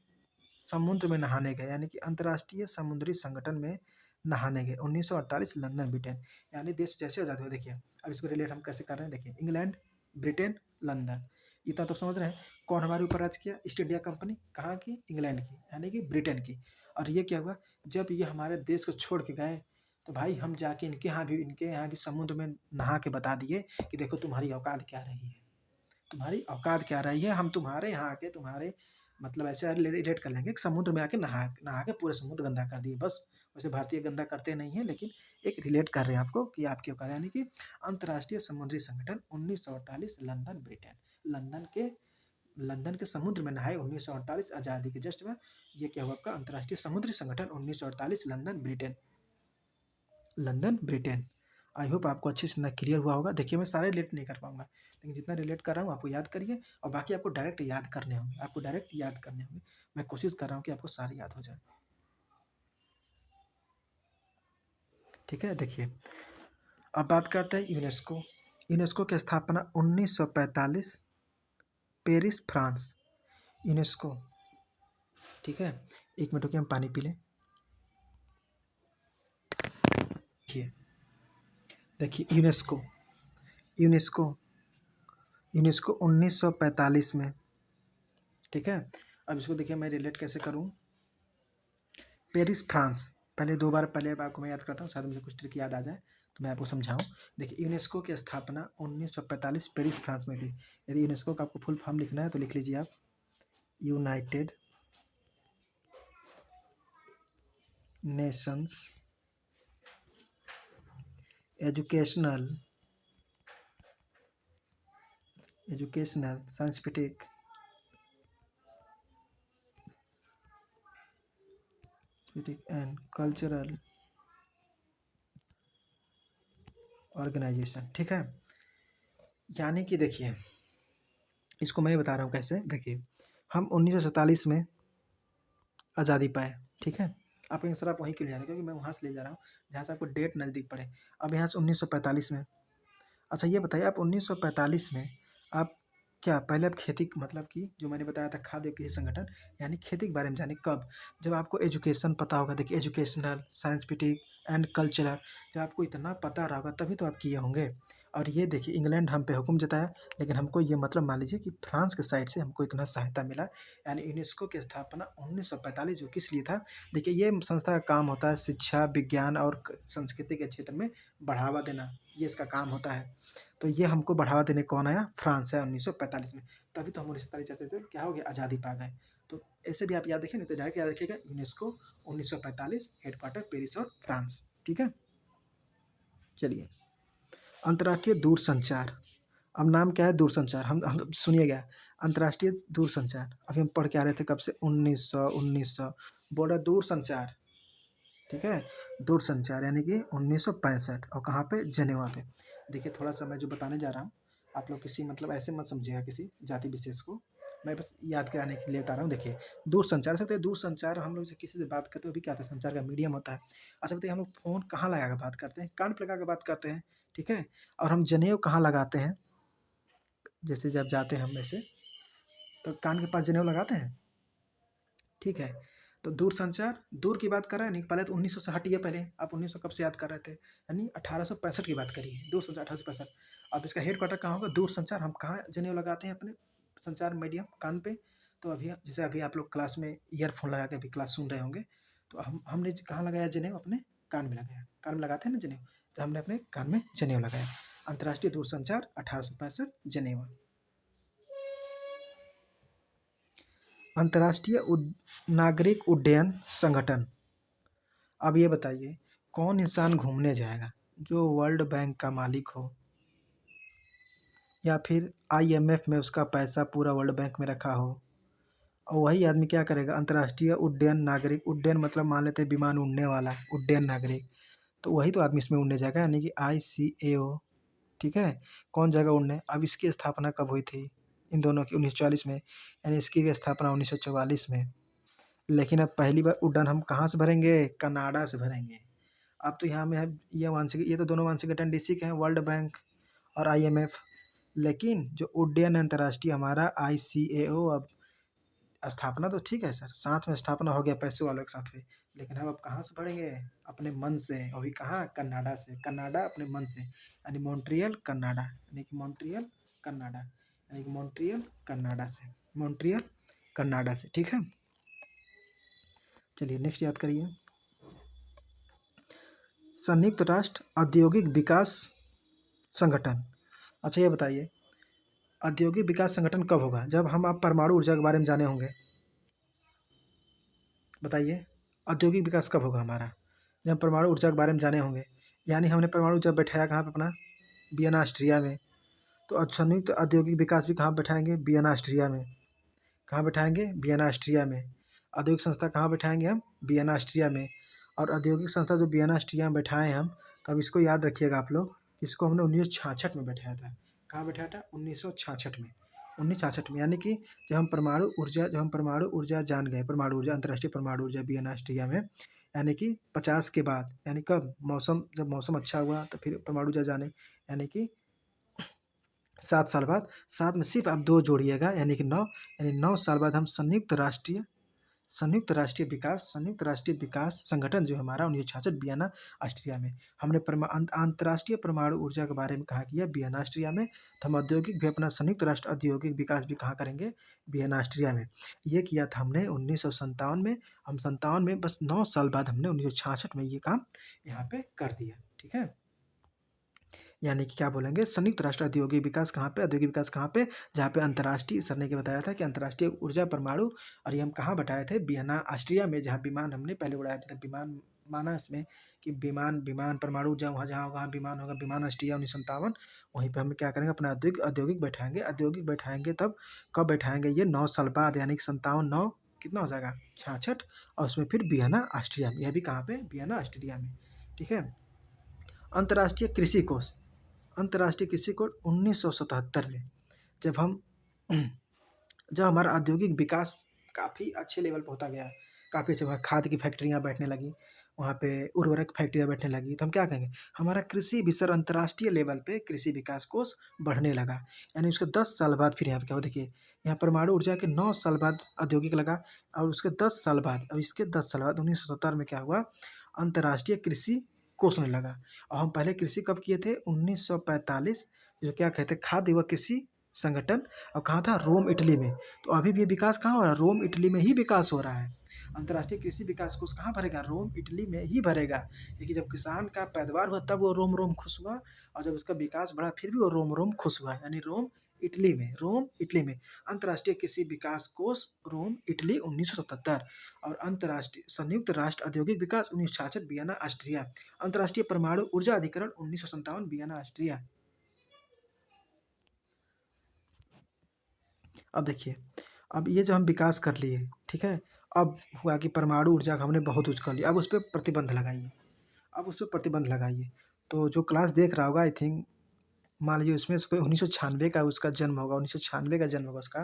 समुद्र में नहाने गए, यानी कि अंतर्राष्ट्रीय समुद्री संगठन में नहाने गए। 1948, लंदन, ब्रिटेन। यानी देश जैसे आज़ाद हुआ, देखिए अब इसको रिलेट हम कैसे कर रहे हैं। देखिए इंग्लैंड, ब्रिटेन, लंदन, इतना तो समझ रहे हैं। कौन हमारे ऊपर राज किया, ईस्ट इंडिया कंपनी, कहाँ की, इंग्लैंड की, यानी कि ब्रिटेन की। और ये क्या हुआ, जब ये हमारे देश को छोड़ के गए, तो भाई हम जाके इनके यहाँ भी समुद्र में नहा के बता दिए कि देखो तुम्हारी औकात क्या रही है, तुम्हारी औकात क्या रही है। हम तुम्हारे यहाँ आके तुम्हारे मतलब ऐसे रिलेट कर लेंगे कि समुद्र में आके नहा नहा के पूरे समुद्र गंदा कर दिए बस। वैसे भारतीय गंदा करते नहीं है, लेकिन एक रिलेट कर रहे हैं आपको कि आपकी औकात, यानी कि अंतर्राष्ट्रीय समुद्री संगठन 1948, लंदन, ब्रिटेन। लंदन के समुद्र में नहाए 1948, आज़ादी के जस्ट बाद। ये क्या हुआ आपका, अंतर्राष्ट्रीय समुद्री संगठन 1948, London, Britain. London, Britain. I hope आपको अच्छे से ना क्लियर हुआ होगा। देखिए मैं सारे रिलेट नहीं कर पाऊंगा, लेकिन जितना रिलेट कर रहा हूँ आपको याद करिए, और बाकी आपको डायरेक्ट याद करने होंगे, मैं कोशिश कर रहा हूँ कि आपको सारे याद हो जाए। ठीक है, देखिए अब बात करते हैं यूनेस्को। यूनेस्को की स्थापना 1945, पेरिस, फ्रांस। यूनेस्को, ठीक है, एक मिनट रुकिए हम पानी पी लें। देखिए देखिए यूनेस्को यूनेस्को यूनेस्को 1945 में। ठीक है, अब इसको देखिए मैं रिलेट कैसे करूँ। Paris, France. पहले 2 बार पहले आपको मैं याद करता हूँ, शायद मुझे कुछ ट्रिक याद आ जाए तो मैं आपको समझाऊँ। देखिए यूनेस्को की स्थापना 1945, पेरिस, फ्रांस में थी। यदि यूनेस्को का आपको फुल फॉर्म लिखना है तो लिख लीजिए आप, United Nations Educational Scientific and Cultural Organization. ठीक है, यानी कि देखिए इसको मैं बता रहा हूँ कैसे। देखिए हम 1947 में आज़ादी पाए, ठीक है। आप कहेंगे सर आप वहीं क्यों ले जा रहे हैं, क्योंकि मैं वहाँ से ले जा रहा हूँ जहाँ से आपको डेट नज़दीक पड़े। अब यहाँ से 1945 में, अच्छा ये बताइए आप 1945 में आप क्या पहले आप खेती मतलब कि जो मैंने बताया था खाद्य कृषि संगठन यानी खेती के बारे में जाने कब, जब आपको एजुकेशन पता होगा। देखिए एजुकेशनल, साइंटिफिक एंड कल्चरल, जब आपको इतना पता रहा होगा तभी तो आप किए होंगे। और ये देखिए इंग्लैंड हम पे हुक्म जताया, लेकिन हमको ये मतलब मान लीजिए कि फ्रांस के साइड से हमको इतना सहायता मिला। यानी यूनेस्को की स्थापना 1945 जो किस लिए था, देखिए ये संस्था का काम होता है शिक्षा, विज्ञान और संस्कृति के क्षेत्र में बढ़ावा देना, ये इसका काम होता है। तो ये हमको बढ़ावा देने कौन आया, फ्रांस है 1945 में। तभी तो हम 1947 चाहते थे क्या हो गया, आज़ादी पा गए। तो ऐसे भी आप याद रखें, नहीं तो डायरेक्ट याद रखिएगा यूनेस्को 1945, हेडक्वार्टर पेरिस और फ्रांस। ठीक है, चलिए अंतर्राष्ट्रीय दूरसंचार। अब नाम क्या है, दूरसंचार। हम सुनिएगा, अंतर्राष्ट्रीय दूरसंचार अभी हम पढ़ के आ रहे थे कब से, 1900 बोला दूरसंचार। ठीक है, दूरसंचार यानी कि 1965 और कहाँ पे, जनेवा पे। देखिए थोड़ा सा मैं जो बताने जा रहा हूँ आप लोग किसी मतलब ऐसे मत समझिएगा किसी जाति विशेष को, मैं बस याद कराने के लिए बता रहा हूँ। देखिए दूरसंचार सकते हैं, दूरसंचार हम लोग से किसी से बात करते हो भी क्या होता है, संचार का मीडियम होता है। अच्छा बताइए हम लोग फ़ोन कहाँ लगा कर बात करते हैं, कान पे लगा कर बात करते हैं। ठीक है, और हम जनेऊ कहाँ लगाते हैं, जैसे जब जाते हैं हम ऐसे तो कान के पास जनेऊ लगाते हैं। ठीक है, तो दूर संचार, दूर की बात कर रहे हैं नहीं, पहले तो 1900 से हटिए, पहले आप 1900 कब से याद कर रहे थे, यानी 1865 की बात करिए, दूर संचार 1865। अब इसका हेड क्वार्टर कहाँ होगा, दूर संचार। हम कहाँ जनेऊ लगाते हैं अपने संचार मीडियम, कान पे। तो अभी जैसे अभी आप लोग क्लास में ईयरफोन लगा के अभी क्लास सुन रहे होंगे, तो हमने कहाँ लगाया जनेऊ, अपने कान में लगाया। कान में लगाते हैं ना जनेऊ, तो हमने अपने कान में जनेऊ लगाया। अंतर्राष्ट्रीय दूरसंचार 1865, जनेवा। अंतर्राष्ट्रीय नागरिक उड्डयन संगठन। अब ये बताइए कौन इंसान घूमने जाएगा, जो वर्ल्ड बैंक का मालिक हो या फिर आईएमएफ में उसका पैसा पूरा वर्ल्ड बैंक में रखा हो। और वही आदमी क्या करेगा, अंतर्राष्ट्रीय उड्डयन नागरिक, उड्डयन मतलब मान लेते हैं विमान उड़ने वाला, उड्डयन नागरिक, तो वही तो आदमी इसमें उड़ने जाएगा, यानी कि ICAO। ठीक है, कौन जाएगा उड़ने। अब इसकी स्थापना कब हुई थी, इन दोनों की 1944 में, यानी इसकी भी स्थापना 1944 में। लेकिन अब पहली बार उड़ान हम कहाँ से भरेंगे, कनाडा से भरेंगे। अब तो यहाँ में है ये वांशिक, ये तो दोनों वांशिक गठन डीसी के हैं, वर्ल्ड बैंक और IMF। लेकिन जो उड्डयन अंतर्राष्ट्रीय हमारा ICAO, अब स्थापना तो ठीक है सर, साथ में स्थापना हो गया पैसे वालों के साथ में, लेकिन हम अब कहाँ से पढ़ेंगे, अपने मन से। अभी कहाँ, कनाडा से, कनाडा अपने मन से, यानी मॉन्ट्रियल कनाडा, यानी कि मॉन्ट्रियल कनाडा, यानी कि मॉन्ट्रियल कनाडा से, मॉन्ट्रियल कनाडा से। ठीक है, चलिए नेक्स्ट याद करिए, संयुक्त राष्ट्र औद्योगिक विकास संगठन। अच्छा ये बताइए औद्योगिक विकास संगठन कब होगा, जब हम आप परमाणु ऊर्जा के बारे में जाने होंगे। बताइए औद्योगिक विकास कब होगा हमारा, जब हम परमाणु ऊर्जा के बारे में जाने होंगे। यानी हमने परमाणु ऊर्जा बैठाया कहाँ पे, अपना वियना ऑस्ट्रिया में। तो संयुक्त औद्योगिक विकास भी कहाँ बैठाएंगे, वियना ऑस्ट्रिया में। कहाँ बैठाएंगे, वियना ऑस्ट्रिया में। औद्योगिक संस्था कहाँ बैठाएंगे हम, वियना ऑस्ट्रिया में। और औद्योगिक संस्था जो वियना ऑस्ट्रिया में बैठाए हम, तो अब इसको याद रखिएगा आप लोग, इसको हमने 1966 में बैठाया था। कहाँ बैठाया था, 1966 में, 1966 में। यानी कि जब हम परमाणु ऊर्जा जान गए, परमाणु ऊर्जा, अंतर्राष्ट्रीय परमाणु ऊर्जा वियना ऑस्ट्रिया में, यानी कि 50 के बाद, यानी कब, मौसम जब मौसम अच्छा हुआ तो फिर परमाणु ऊर्जा जाने, यानी कि 7 साल बाद। साथ में सिर्फ आप 2 जोड़िएगा, यानी कि 9, यानी 9 साल बाद हम संयुक्त राष्ट्रीय विकास संगठन जो हमारा 1966 वियना ऑस्ट्रिया में, हमने अंतर्राष्ट्रीय परमाणु ऊर्जा के बारे में कहा किया वियना ऑस्ट्रिया में। तो हम औद्योगिक भी अपना संयुक्त राष्ट्र औद्योगिक विकास भी कहाँ करेंगे, वियना ऑस्ट्रिया में। ये किया था हमने 1957 में। हम 57 में, बस 9 साल बाद हमने 1966 में ये काम यहाँ पे कर दिया। ठीक है, यानी कि क्या बोलेंगे, संयुक्त राष्ट्र औद्योगिक विकास कहाँ पे, औद्योगिक विकास कहाँ पे, जहाँ पे अंतर्राष्ट्रीय, सर ने क्या बताया था कि अंतर्राष्ट्रीय ऊर्जा परमाणु, और ये हम कहाँ बैठाए थे, वियना ऑस्ट्रिया में, जहाँ विमान हमने पहले उड़ाया था। विमान माना इसमें कि विमान विमान परमाणु ऊर्जा वहाँ जहाँ वहाँ विमान होगा, विमान ऑस्ट्रिया 1957, वहीं पर हम क्या करेंगे, अपना औद्योगिक बैठाएंगे। औद्योगिक बैठाएंगे तब कब बैठाएंगे, ये 9 साल बाद, यानी कि 57 9 कितना हो जाएगा, 66, और उसमें फिर वियना ऑस्ट्रिया में, यह भी कहाँ पे, वियना ऑस्ट्रिया में। ठीक है, अंतर्राष्ट्रीय कृषि कोष, अंतर्राष्ट्रीय कृषि कोड 1977 में, जब हम जब हमारा औद्योगिक विकास काफ़ी अच्छे लेवल पर होता गया, काफ़ी अच्छे वहाँ खाद की फैक्ट्रियाँ बैठने लगी, वहाँ पे उर्वरक फैक्ट्रियाँ बैठने लगी, तो हम क्या कहेंगे, हमारा कृषि विस्तार अंतर्राष्ट्रीय लेवल पे कृषि विकास कोष बढ़ने लगा। यानी उसके 10 साल बाद फिर यहाँ पे क्या हुआ, देखिए यहाँ परमाणु ऊर्जा के 9 साल बाद औद्योगिक लगा, और उसके 10 साल बाद, और इसके 10 साल बाद 1970 में क्या हुआ, अंतर्राष्ट्रीय कृषि कोष होने लगा। और हम पहले कृषि कब किए थे, 1945, जो क्या कहते हैं, खाद्य व कृषि संगठन, और कहाँ था, रोम इटली में। तो अभी भी ये विकास कहाँ हो रहा है, रोम इटली में ही विकास हो रहा है। अंतर्राष्ट्रीय कृषि विकास कोष कहाँ भरेगा, रोम इटली में ही भरेगा। क्योंकि जब किसान का पैदावार हुआ तब वो रोम रोम खुश हुआ, और जब उसका विकास बढ़ा फिर भी वो रोम रोम खुश हुआ, यानी रोम इटली में, रोम इटली में। अंतर्राष्ट्रीय कृषि विकास कोष रोम इटली 1977, और अंतर्राष्ट्रीय संयुक्त राष्ट्र औद्योगिक विकास 1966 वियना ऑस्ट्रिया। अंतर्राष्ट्रीय परमाणु ऊर्जा अधिकरण 1957 वियना ऑस्ट्रिया। अब देखिए, अब ये जो हम विकास कर लिए, ठीक है, अब हुआ कि परमाणु ऊर्जा का हमने बहुत यूज कर लिया, अब उस पर प्रतिबंध लगाइए, अब उस पर प्रतिबंध लगाइए। तो जो क्लास देख रहा होगा, आई थिंक मान लीजिए उसमें से कोई 1996 का उसका जन्म होगा, 1996 का जन्म होगा उसका,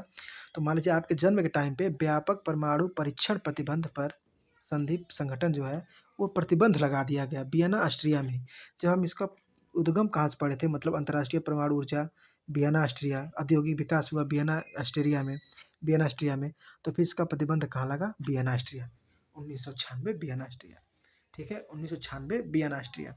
तो मान लीजिए आपके जन्म के टाइम पे व्यापक परमाणु परीक्षण प्रतिबंध पर संधि संगठन जो है वो प्रतिबंध लगा दिया गया वियना ऑस्ट्रिया में। जब हम इसका उद्गम कहाँ से पढ़े थे, मतलब अंतर्राष्ट्रीय परमाणु ऊर्जा वियना ऑस्ट्रिया, औद्योगिक विकास हुआ वियना ऑस्ट्रिया में, वियना ऑस्ट्रिया में। तो फिर इसका प्रतिबंध कहाँ लगा, वियना ऑस्ट्रिया, 1996 वियना ऑस्ट्रिया, ठीक है, 1996 वियना ऑस्ट्रिया।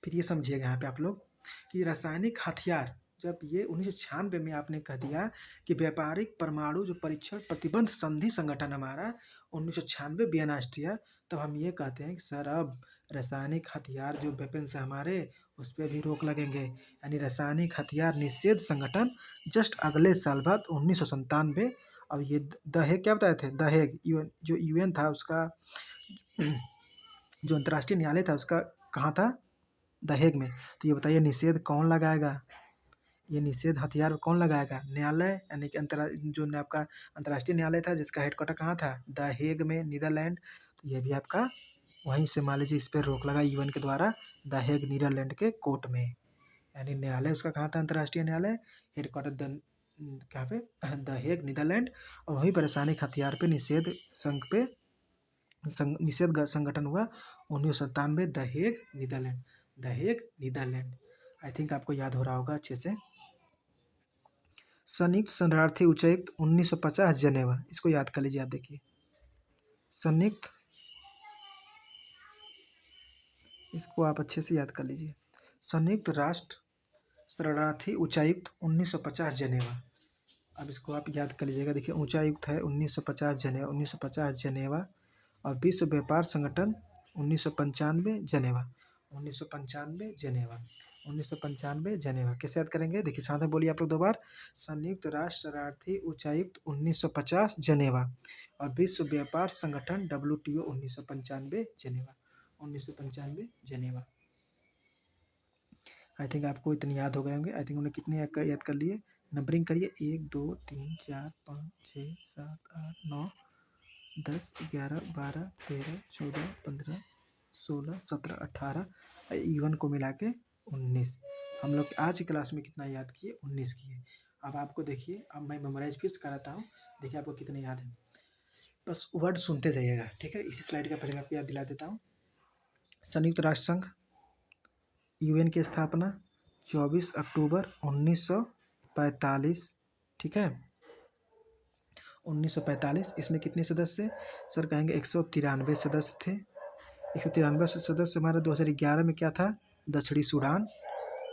फिर ये समझिएगा यहाँ पे आप लोग कि रासायनिक हथियार, जब ये 1996 में आपने कह दिया कि व्यापारिक परमाणु जो परीक्षण प्रतिबंध संधि संगठन हमारा 1996 वियना ऑस्ट्रिया, तब हम ये कहते हैं कि सर अब रासायनिक हथियार जो वेपन्स है हमारे, उस पर भी रोक लगेंगे। यानी रासायनिक हथियार निषेध संगठन जस्ट अगले साल बाद 1997, अब ये दहेग क्या बताए थे, दहेग यूएन, जो यूएन था उसका जो अंतर्राष्ट्रीय न्यायालय था उसका कहाँ था, दहेग में। तो ये बताइए निषेध कौन लगाएगा, ये निषेध हथियार कौन लगाएगा, न्यायालय, यानी कि आपका अंतर्राष्ट्रीय न्यायालय था जिसका हेडक्वार्टर कहाँ था, द हेग में, नीदरलैंड। तो ये भी आपका वहीं से मान लीजिए इस पर रोक लगा यूएन के द्वारा, द हेग नीदरलैंड के कोर्ट में। यानी न्यायालय उसका कहाँ था, अंतर्राष्ट्रीय न्यायालय, हेडक्वार्टर कहाँ पे, द हेग नीदरलैंड। और वहीं पर रासायनिक हथियार पे निषेध संघ पे निषेध संगठन हुआ 1997 The Hague Netherlands, the Hague Netherlands. I think आपको याद हो रहा होगा अच्छे से। संयुक्त शरणार्थी उच्चायुक्त 1950 जनेवा, इसको याद कर लीजिए आप, देखिए संयुक्त, इसको आप अच्छे से याद कर लीजिए, संयुक्त राष्ट्र शरणार्थी उच्चायुक्त 1950 जनेवा। अब इसको आप याद कर लीजिएगा, देखिए उच्चायुक्त है 1950 जनेवा, 1950 जनेवा। और विश्व व्यापार संगठन 1995 जनेवा, 1995 जनेवा, 1995 जनेवा। कैसे याद करेंगे, देखिए साथ में बोलिए आप लोग दो बार, संयुक्त राष्ट्र शरणार्थी उच्चायुक्त 1950 जनेवा, और विश्व व्यापार संगठन WTO 1995 जनेवा, 1995 जनेवा। आई थिंक आपको इतने याद हो गए होंगे। आई थिंक उन्हें कितने याद कर लिए, नंबरिंग करिए, 1 2 3 4 5 6 7 8 9 10 11 12 13 14 15 16 17 18, इवन को मिला के 19। हम लोग आज की क्लास में कितना याद किए, 19 किए। अब आपको देखिए, अब मैं मेमोराइज फिर कराता हूँ, देखिए आपको कितने याद है, बस वर्ड सुनते जाइएगा, ठीक है। इसी स्लाइड का पहले आपको याद दिला देता हूँ। संयुक्त राष्ट्र संघ, यूएन की स्थापना 24 अक्टूबर 1945, ठीक है, 1945। इसमें कितने सदस्य, सर कहेंगे 193 सदस्य थे। 193 सदस्य हमारा 2011 में क्या था, दक्षिणी सूडान,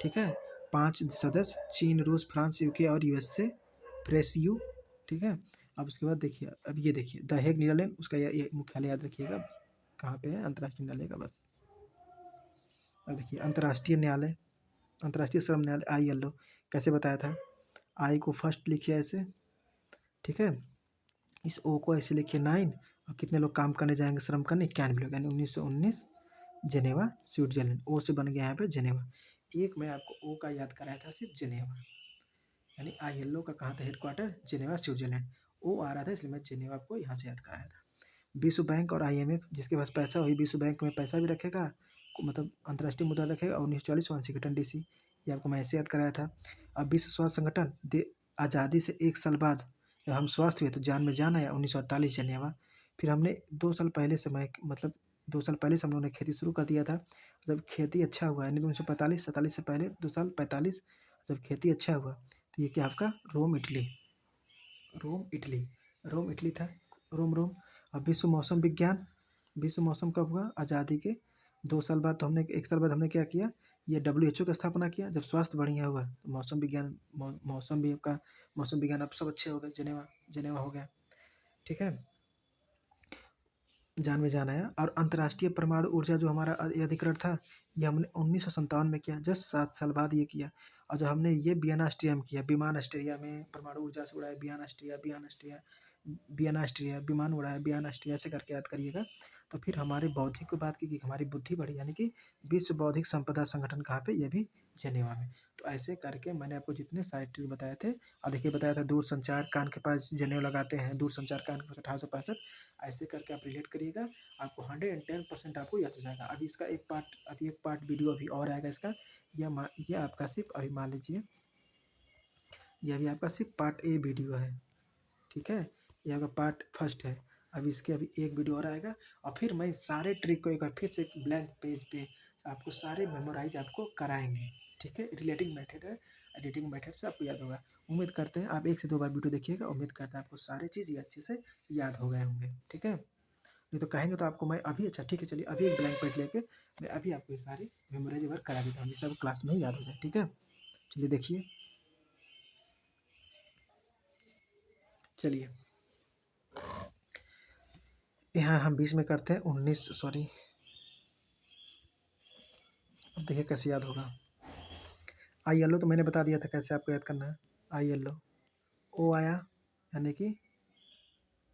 ठीक है। 5 सदस्य चीन, रूस, फ्रांस, यूके और यूएसए, प्रेस यू, ठीक है। अब उसके बाद देखिए, अब ये देखिए द हेग नीदरलैंड, उसका ये मुख्यालय याद रखिएगा कहाँ पे है, अंतर्राष्ट्रीय न्यायालय का, बस। अब देखिए अंतर्राष्ट्रीय न्यायालय, अंतर्राष्ट्रीय श्रम न्यायालय ILO, कैसे बताया था, आई को फर्स्ट लिखिए ऐसे, ठीक है, इस ओ को ऐसे लिखिए 9, और कितने लोग काम करने जाएंगे, श्रम करने, 91 लोग, यानी 1919 जेनेवा स्विट्जरलैंड। ओ से बन गया यहाँ पे जेनेवा। एक मैं आपको ओ का याद कराया था सिर्फ, जेनेवा, यानी ILO का कहाँ था हेडक्वार्टर, जेनेवा स्विट्जरलैंड। ओ आ रहा था इसलिए मैं जेनेवा आपको यहाँ से याद कराया था। विश्व बैंक और IMF, जिसके पास पैसा वही विश्व बैंक में पैसा भी रखेगा, मतलब अंतर्राष्ट्रीय मुद्रा रखेगा, और 1940 वाशिंगटन DC, ये आपको मैं ऐसे याद कराया था। अब विश्व स्वास्थ्य संगठन, आज़ादी से 1 साल बाद जब हम स्वस्थ हुए तो जान में जान आया, 1948 जनेवा। फिर हमने 2 साल पहले से मैं मतलब 2 साल पहले से हम लोगों ने खेती शुरू कर दिया था। जब खेती अच्छा हुआ यानी 1945-47 से पहले 2 साल 45 जब खेती अच्छा हुआ, तो ये क्या आपका Rome Italy, Rome Italy, Rome Italy था। रोम रोम अब विश्व मौसम विज्ञान, विश्व मौसम कब हुआ? आज़ादी के 2 साल बाद। तो हमने 1 साल बाद हमने क्या किया? ये WHO की स्थापना किया। जब स्वास्थ्य बढ़िया हुआ तो मौसम विज्ञान मौसम भी आपका मौसम विज्ञान अब सब अच्छे हो गए। जेनेवा जेनेवा हो गया, ठीक है। जान में जान आया। और अंतर्राष्ट्रीय परमाणु ऊर्जा जो हमारा अधिकरण था, ये हमने 1957 में किया, जस्ट 7 साल बाद ये किया। और जो हमने ये वियना ऑस्ट्रिया में किया, विमान ऑस्ट्रिया में परमाणु ऊर्जा से उड़ाया, Vienna Austria, Vienna Austria, Vienna Austria, विमान उड़ाया वियना ऑस्ट्रिया, ऐसे करके याद करिएगा। तो फिर हमारे बौद्धिक की बात की कि हमारी बुद्धि बढ़ी, यानी कि विश्व बौद्धिक संपदा संगठन कहाँ पे? ये भी जेनेवा में। तो ऐसे करके मैंने आपको जितने सारे ट्रिक बताए थे, और देखिए बताया था दूर संचार कान के पास जनेऊ लगाते हैं, दूर संचार कान के पास 1865, ऐसे करके आप रिलेट करिएगा, आपको 110% आपको याद हो जाएगा। अभी इसका एक पार्ट वीडियो अभी और आएगा इसका। यह आपका सिर्फ अभी मान लीजिए, यह भी आपका सिर्फ पार्ट ए वीडियो है, ठीक है। ये आपका पार्ट फर्स्ट है। अब इसके अभी एक वीडियो और आएगा, और फिर मैं सारे ट्रिक को एक बार फिर से एक ब्लैंक पेज पे आपको सारे मेमोराइज आपको कराएंगे, ठीक है। रिलेटिंग मेथड है, एडिटिंग मेथड से आपको याद होगा। उम्मीद करते हैं आप 1 से 2 बार वीडियो देखिएगा। उम्मीद करते हैं आपको सारे चीज़ ये अच्छे से याद हो गए होंगे, ठीक है। नहीं तो कहेंगे तो आपको मैं अभी, अच्छा ठीक है, चलिए अभी एक ब्लैंक पेज लेके मैं अभी आपको ये सारी मेमोराइज वर्क करा देता हूँ, जिससे आपको क्लास में ही याद हो जाए, ठीक है। चलिए देखिए, चलिए यहाँ हम बीच में करते हैं 19, सॉरी, अब देखिए कैसे याद होगा। आई एल ओ तो मैंने बता दिया था कैसे आपको याद करना है। आई एल ओ आया यानी कि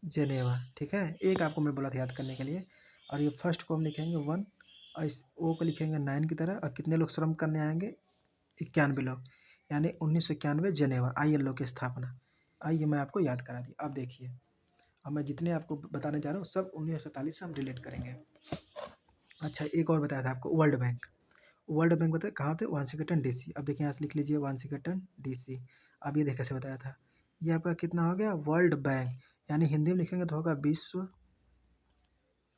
जेनेवा, ठीक है। एक आपको मैं बोला था याद करने के लिए। और ये फर्स्ट को हम लिखेंगे 1, और इस ओ को लिखेंगे 9 की तरह। और कितने लोग श्रम करने आएंगे? 91 लोग, यानी 1991 जेनेवा आई एल ओ की स्थापना। आइए मैं आपको याद करा दी। अब देखिए, अब मैं जितने आपको बताने जा रहा हूँ सब 1947 से हम रिलेट करेंगे। अच्छा, एक और बताया था आपको, वर्ल्ड बैंक। वर्ल्ड बैंक बताया कहाँ थे? Washington DC. अब देखिए यहाँ से लिख लीजिए वाशिंगटन डीसी। अब ये देखिए कैसे बताया था। ये आपका कितना हो गया? वर्ल्ड बैंक, यानी हिंदी में लिखेंगे तो होगा विश्व। ये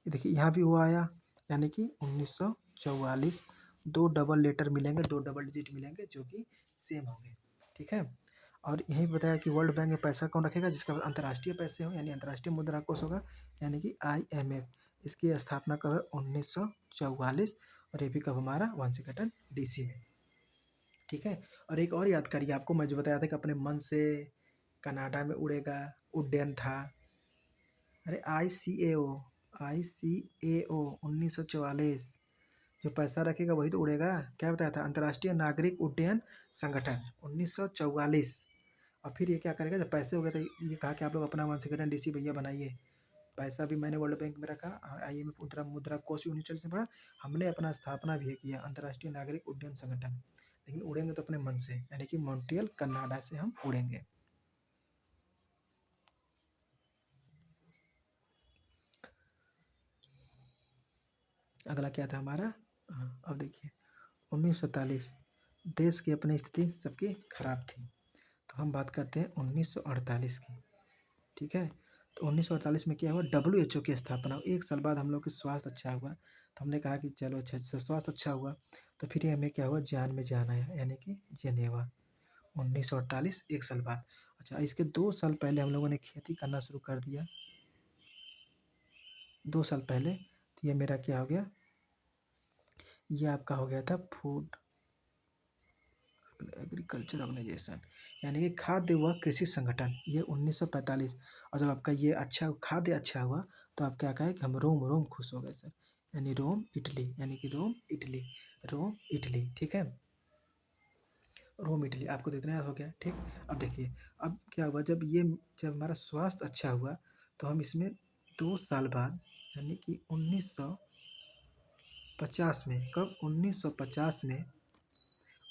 देखिए यहाँ भी वो आया, यानी कि 1944। 2 डबल लेटर मिलेंगे, 2 डबल डिजिट मिलेंगे जो कि सेम होंगे, ठीक है। और यही बताया कि वर्ल्ड बैंक में पैसा कौन रखेगा? जिसका अंतर्राष्ट्रीय पैसे हो, यानी अंतर्राष्ट्रीय मुद्रा कोष होगा, यानी कि IMF। इसकी स्थापना कब है? 1944। और ये भी कब? हमारा वाशिंगटन डीसी में, ठीक है। और एक और याद करिए, आपको मैं जो बताया था कि अपने मन से कनाडा में उड़ेगा, उड्डयन था। अरे आई सी ए ओ 1944। जो पैसा रखेगा वही तो उड़ेगा। क्या बताया था? अंतर्राष्ट्रीय नागरिक उड्डयन संगठन 1944। और फिर ये क्या करेगा? जब पैसे हो गए तो ये कहा कि आप लोग अपना वाशिंगटन डीसी भैया बनाइए। पैसा भी मैंने वर्ल्ड बैंक में रखा, IMF मुद्रा मुद्रा कोष भी 1940 में पड़ा। हमने अपना स्थापना भी किया, अंतर्राष्ट्रीय नागरिक उड्डयन संगठन। लेकिन उड़ेंगे तो अपने मन से, यानी कि मॉन्ट्रियल कनाडा से हम उड़ेंगे। अगला क्या था हमारा? हाँ, अब देखिए 1947। देश की अपनी स्थिति सबकी खराब थी, तो हम बात करते हैं 1948 की, ठीक है। तो 1948 में क्या हुआ? WHO की स्थापना। 1 साल बाद हम लोग की स्वास्थ्य अच्छा हुआ, तो हमने कहा कि चलो अच्छा, स्वास्थ्य अच्छा हुआ तो फिर ये हमें क्या हुआ? जान में जान आया, यानी कि जेनेवा। 1948, 1 साल बाद। अच्छा, इसके 2 साल पहले हम लोगों ने खेती करना शुरू कर दिया, 2 साल पहले। तो ये मेरा क्या हो गया? ये आपका हो गया था फूड एग्रीकल्चर ऑर्गेनाइजेशन, यानी कि खाद्य व कृषि संगठन, ये 1945। और जब आपका ये अच्छा खाद्य अच्छा हुआ, तो आप क्या कहें कि हम रोम रोम खुश हो गए सर, यानी रोम इटली, यानी कि रोम इटली, रोम इटली, ठीक है। रोम इटली आपको तो इतना याद हो गया, ठीक। अब देखिए, अब क्या हुआ? जब हमारा स्वास्थ्य अच्छा हुआ, तो हम इसमें 2 साल बाद, यानी कि 1950 में, कब?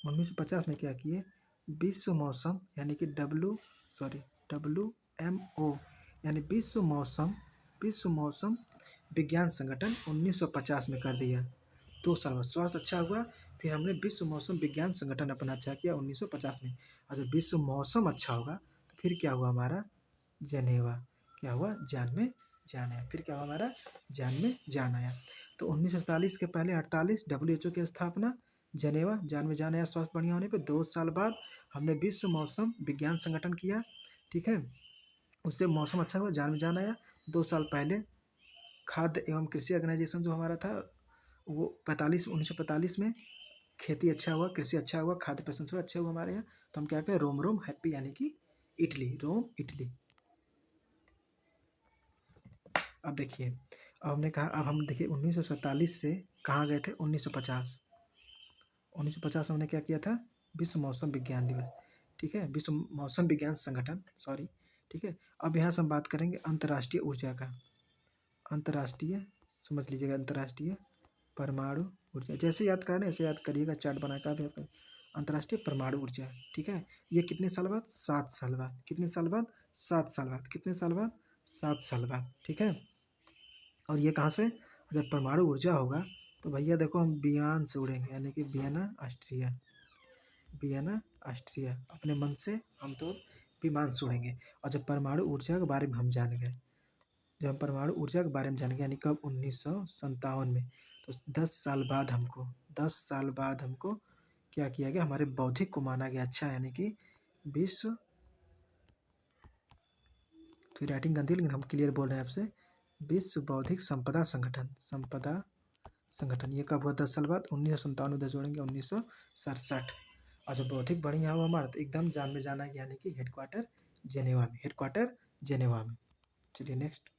1950 में क्या किए? विश्व मौसम, यानी कि WMO, यानी विश्व मौसम विज्ञान संगठन 1950 में कर दिया। 2 साल बाद स्वास्थ्य अच्छा हुआ, फिर हमने विश्व मौसम विज्ञान संगठन अपना अच्छा किया 1950 में। और जब विश्व मौसम अच्छा होगा तो फिर क्या हुआ हमारा? जेनेवा। क्या हुआ? जान में जान आया। फिर क्या हुआ हमारा, जान में जान आया। तो 1947 के पहले 48 WHO की स्थापना, जनेवा, जान में जान आया स्वास्थ्य बढ़िया होने पे। 2 साल बाद हमने विश्व मौसम विज्ञान संगठन किया, ठीक है, उससे मौसम अच्छा हुआ, जान में जान आया। 2 साल पहले खाद्य एवं कृषि ऑर्गेनाइजेशन जो हमारा था वो 1945 में, खेती अच्छा हुआ, कृषि अच्छा हुआ, खाद्य प्रसंस्करण अच्छा हुआ हमारे यहाँ। तो हम क्या कहें, रोम रोम हैप्पी, यानी कि इटली, रोम इटली। अब देखिए, अब हमने कहा, अब हम देखिए 1947 से कहाँ गए थे, 1950। 1950 में हमने क्या किया था, विश्व मौसम विज्ञान दिवस, ठीक है, विश्व मौसम विज्ञान संगठन, सॉरी, ठीक है। अब यहाँ से हम बात करेंगे अंतर्राष्ट्रीय ऊर्जा का। अंतर्राष्ट्रीय, समझ लीजिएगा, अंतर्राष्ट्रीय परमाणु ऊर्जा, जैसे याद करा ना ऐसे याद करिएगा, चार्ट बनाकर भी आपका। अंतर्राष्ट्रीय परमाणु ऊर्जा, ठीक है, ये कितने साल बाद, 7 साल बाद, कितने साल बाद, 7 साल बाद, कितने साल बाद, 7 साल बाद, ठीक है। और ये कहाँ से, जब परमाणु ऊर्जा होगा तो भैया देखो हम विमान से उड़ेंगे, यानी कि वियना ऑस्ट्रिया, वियना ऑस्ट्रिया, अपने मन से हम तो विमान से उड़ेंगे। और जब परमाणु ऊर्जा के बारे में हम जान गए, जब हम परमाणु ऊर्जा के बारे में जान गए, यानी कब, 1957 में, तो 10 साल बाद हमको, 10 साल बाद हमको क्या किया गया, हमारे बौद्धिक को माना गया अच्छा, यानी कि विश्व, तो राइटिंग गंदी लेकिन हम क्लियर बोल रहे हैं आपसे, विश्व बौद्धिक संपदा संगठन, संपदा संगठन। ये कब हुआ, 10 साल बाद, 1957 में जोड़ेंगे 1967। और जब बौद्धिक बढ़िया हुआ हमारा तो एकदम जान में जाना, यानी कि हेडक्वार्टर जेनेवा में, हेडक्वार्टर जेनेवा में। चलिए नेक्स्ट।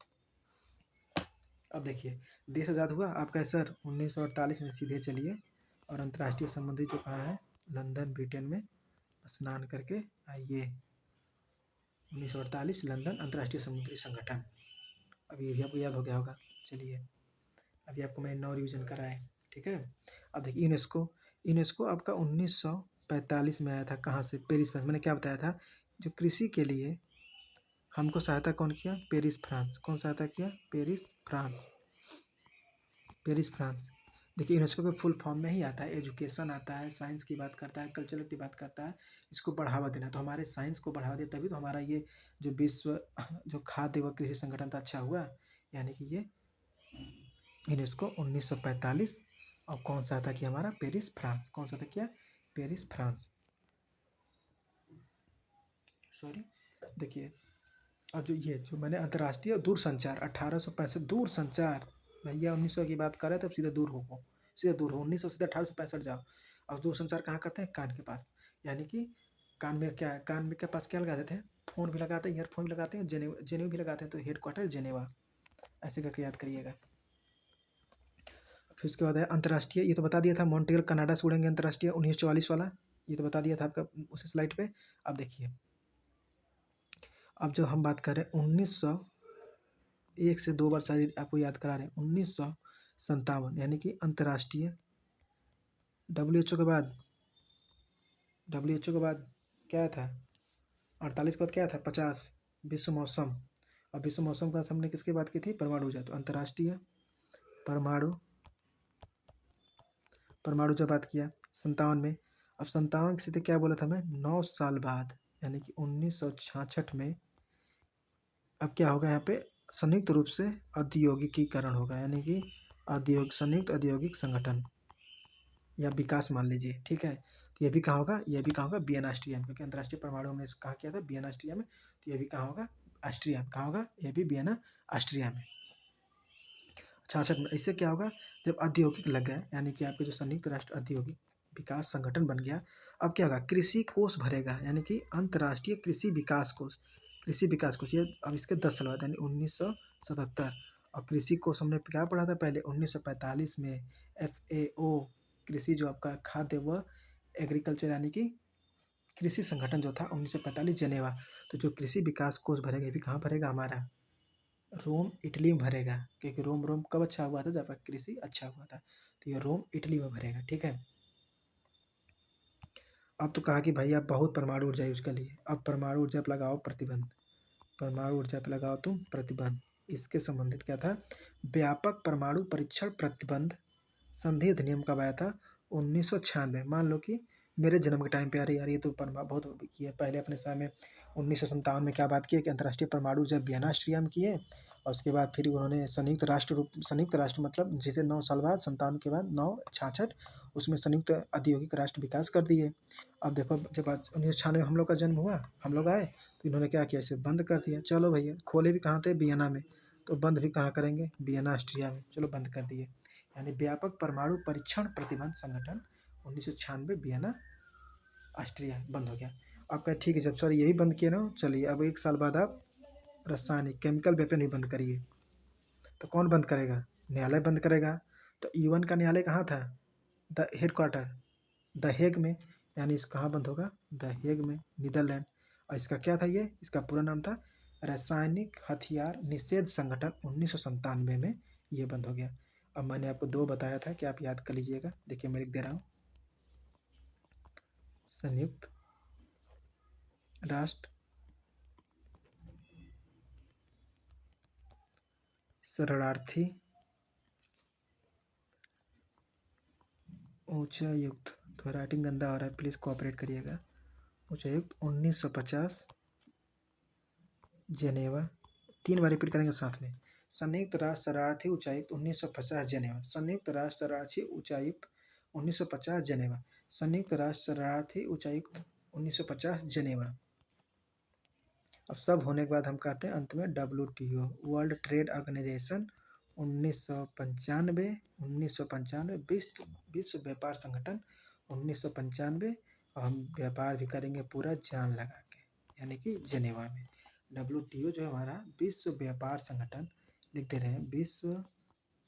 अब देखिए, देश आज़ाद हुआ आपका सर 1948 में, सीधे चलिए, और अंतर्राष्ट्रीय संबंधी जो कहाँ है, लंदन ब्रिटेन में स्नान करके आइए। 1948 लंदन अंतर्राष्ट्रीय समुद्री संगठन, अभी ये भी आपको याद हो गया होगा। चलिए, अभी आपको मैंने 9 रिवीजन करा है, ठीक है। अब देखिए यूनेस्को, यूनेस्को आपका 1945 में आया था, कहाँ से, पेरिस में। मैंने क्या बताया था, जो कृषि के लिए हमको सहायता कौन किया, पेरिस फ्रांस, कौन सहायता किया, पेरिस फ्रांस, पेरिस फ्रांस। देखिए यूनेस्को के फुल फॉर्म में ही आता है, एजुकेशन आता है, साइंस की बात करता है, कल्चरल की बात करता है, इसको बढ़ावा देना। तो हमारे साइंस को बढ़ावा दिया तभी तो हमारा ये जो विश्व जो खाद्य व कृषि संगठन था अच्छा हुआ, यानी कि ये यूनेस्को 1945। और कौन सा था कि हमारा, पेरिस फ्रांस, कौन सा था क्या, पेरिस फ्रांस, सॉरी। देखिए, अब जो ये जो मैंने अंतर्राष्ट्रीय दूरसंचार 1865, दूर संचार, भैया 1900 की बात कर रहे थे, अब सीधे दूर हो, सीधे दूर हो, 1900 सीधे 1865 जाओ। और दूर संचार कहाँ करते हैं, कान के पास, यानी कि कान में क्या, कान में के पास क्या लगा देते हैं, फोन भी लगाते हैं, ईयरफोन भी लगाते हैं, जेनेवा, जेनेवा भी लगाते हैं, तो हेडक्वार्टर जेनेवा, ऐसे करके याद करिएगा। फिर उसके बाद है अंतर्राष्ट्रीय, ये तो बता दिया था, मॉन्ट्रियल कनाडा से उड़ेंगे, अंतर्राष्ट्रीय 1944 वाला, ये तो बता दिया था आपका उस स्लाइड पे। अब देखिए, अब जो हम बात कर रहे हैं 1901 से 2 बार सारी आपको याद करा रहे हैं, 1957, यानी कि अंतर्राष्ट्रीय, WHO के बाद, WHO के बाद क्या था, 48 के बाद क्या था, 50, विश्व मौसम। और विश्व मौसम का हमने किसके बात की थी, परमाणु ऊर्जा, तो अंतर्राष्ट्रीय परमाणु, परमाणु जब बात किया 57 में। अब 57 से क्या बोला था मैं, 9 साल बाद, यानी कि 1966 में अब क्या होगा यहाँ पे, संयुक्त रूप से औद्योगिकीकरण होगा, यानी कि संयुक्त औद्योगिक संगठन या विकास मान लीजिए, ठीक है। तो ये भी कहाँ होगा, ये भी कहाँ होगा, वियना ऑस्ट्रिया में, क्योंकि अंतर्राष्ट्रीय परमाणु हमने कहाँ किया था, वियना ऑस्ट्रिया में। तो ये भी कहाँ होगा, ऑस्ट्रिया में, कहाँ होगा, ये भी वियना ऑस्ट्रिया में। 66 में। इससे क्या होगा, जब औद्योगिक लग गए, यानी कि आपके जो संयुक्त राष्ट्र औद्योगिक विकास संगठन बन गया, अब क्या होगा, कृषि कोष भरेगा, यानी कि अंतर्राष्ट्रीय कृषि विकास कोष, कृषि विकास कोष, ये अब इसके 10 साल बाद, यानी 1977। और कृषि कोष हमने क्या पढ़ा था पहले, 1945 में, FAO, कृषि जो आपका खाद्य व एग्रीकल्चर, यानी कि कृषि संगठन जो था 1945 जेनेवा। तो जो कृषि विकास कोष भरेगा, ये भी कहाँ भरेगा हमारा, रोम इटली में भरेगा, क्योंकि रोम रोम कब अच्छा हुआ था, जब कृषि अच्छा हुआ था। तो ये रोम इटली में भरेगा, ठीक है। अब तो कहा कि भाई आप बहुत परमाणु ऊर्जा यूज कर लिए, अब परमाणु ऊर्जा पर लगाओ प्रतिबंध, परमाणु ऊर्जा पर लगाओ तुम प्रतिबंध। इसके संबंधित क्या था, व्यापक परमाणु परीक्षण प्रतिबंध संधि अधिनियम कब आया था, 1996। मान लो कि मेरे जन्म के टाइम पे, अरे यार ये तो बहुत किया पहले अपने समय में, 1957 में क्या बात की है कि अंतर्राष्ट्रीय परमाणु ऊर्जा वियना ऑस्ट्रिया में किए, और उसके बाद फिर उन्होंने संयुक्त राष्ट्र मतलब जिसे 9 साल बाद 57 के बाद 966 उसमें संयुक्त औद्योगिक राष्ट्र विकास कर दिए। अब देखो जब आज 1996 हम लोग का जन्म हुआ, हम लोग आए तो इन्होंने क्या किया, इसे बंद कर दिया। चलो भैया, खोले भी कहाँ थे, वियना में, तो बंद भी कहाँ करेंगे, वियना ऑस्ट्रिया में। चलो बंद कर दिए। यानी व्यापक परमाणु परीक्षण प्रतिबंध संगठन 1996 वियना ऑस्ट्रिया बंद हो गया। आप कहे ठीक है, जब सर यही बंद किए ना, चलिए अब 1 साल बाद आप रासायनिक केमिकल वेपन भी बंद करिए। तो कौन बंद करेगा, न्यायालय बंद करेगा। तो यूएन का न्यायालय कहाँ था, द हेडक्वार्टर द हेग में। यानी इस कहाँ बंद होगा, द हेग में, नीदरलैंड। और इसका क्या था, ये इसका पूरा नाम था रासायनिक हथियार निषेध संगठन। 1997 में ये बंद हो गया। अब मैंने आपको 2 बताया था कि आप याद कर लीजिएगा। देखिए मैं लिख दे रहा हूँ, संयुक्त राष्ट्र शरणार्थी उच्चायुक्त, तो राइटिंग गंदा हो रहा है, प्लीज़ कोऑपरेट करिएगा। उच्चायुक्त 1950 जेनेवा। 3 बार रिपीट करेंगे साथ में। संयुक्त राष्ट्र शरणार्थी उच्चायुक्त 1950 जेनेवा। संयुक्त राष्ट्र शरणार्थी उच्चायुक्त 1950 जेनेवा। संयुक्त राष्ट्र शरणार्थी उच्चायुक्त 1950 जेनेवा। अब सब होने के बाद हम कहते हैं अंत में WTO, वर्ल्ड ट्रेड ऑर्गेनाइजेशन 1995। 1995 विश्व व्यापार संगठन 1995। और हम व्यापार भी करेंगे पूरा जान लगा के, यानी कि जेनेवा में। WTO जो है हमारा विश्व व्यापार संगठन, लिख दे रहे हैं, विश्व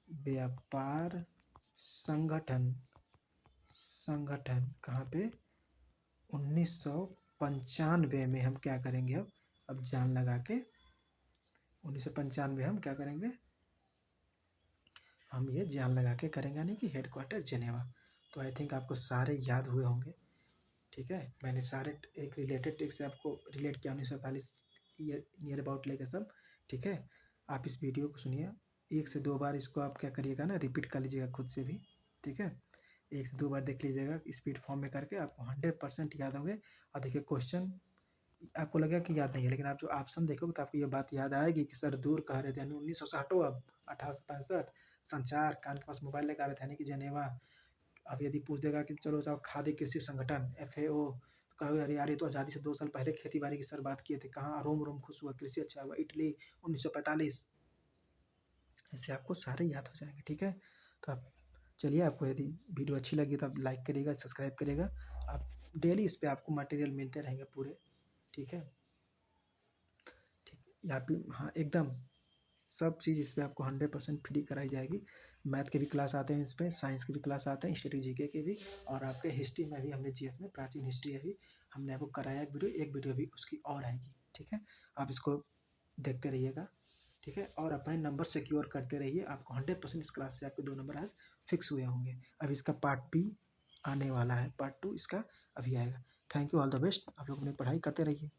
व्यापार संगठन। संगठन कहाँ पे, 1995 में हम क्या करेंगे, अब जान लगा के 1995 हम क्या करेंगे, हम ये जान लगा के करेंगे, यानी कि हेडक्वार्टर जेनेवा। तो आई थिंक आपको सारे याद हुए होंगे। ठीक है, मैंने सारे एक रिलेटेड ट्रिक से आपको रिलेट किया 1948 नियर अबाउट लेके सब। ठीक है, आप इस वीडियो को सुनिए 1 से 2 बार, इसको आप क्या करिएगा ना, रिपीट कर लीजिएगा खुद से भी। ठीक है, 1 से 2 बार देख लीजिएगा स्पीड फॉर्म में करके, आपको 100% याद होंगे। और देखिए क्वेश्चन आपको लगेगा कि याद नहीं है, लेकिन आप जो ऑप्शन देखोगे तो आपको ये बात याद आएगी कि सर दूर कह रहे थे, यानी 1900 से हटो, अब 1865। संचार, कान के पास मोबाइल लेकर आ रहे थे, यानी कि जेनेवा। अब यदि पूछ देगा कि चलो जाओ खाद्य कृषि संगठन FAO, तो कहोगे अरे यार ये तो आज़ादी से 2 साल पहले खेती बाड़ी की सर बात किए थे, कहाँ रोम रोम खुश हुआ, कृषि अच्छा हुआ, इटली 1945। ऐसे आपको सारे याद हो जाएंगे। ठीक है, तो आप चलिए, आपको यदि वीडियो अच्छी लगी तो आप लाइक करिएगा, सब्सक्राइब करिएगा। आप डेली इस पर आपको मटेरियल मिलते रहेंगे पूरे। ठीक है, ठीक, यहाँ पे हाँ एकदम सब चीज़ इस पर आपको 100% फ्री कराई जाएगी। मैथ के भी क्लास आते हैं इस पर, साइंस के भी क्लास आते हैं, हिस्ट्री जीके के भी, और आपके हिस्ट्री में भी हमने जीएस में प्राचीन हिस्ट्री अभी हमने आपको कराया एक वीडियो भी उसकी और आएगी। ठीक है, आप इसको देखते रहिएगा। ठीक है, और अपने नंबर सिक्योर करते रहिए, आपको 100% इस क्लास से आपके 2 नंबर आज फिक्स हुए होंगे। अब इसका पार्ट B आने वाला है, पार्ट 2 इसका अभी आएगा। Thank you, all the best. आप लोग अपनी पढ़ाई करते रहिए।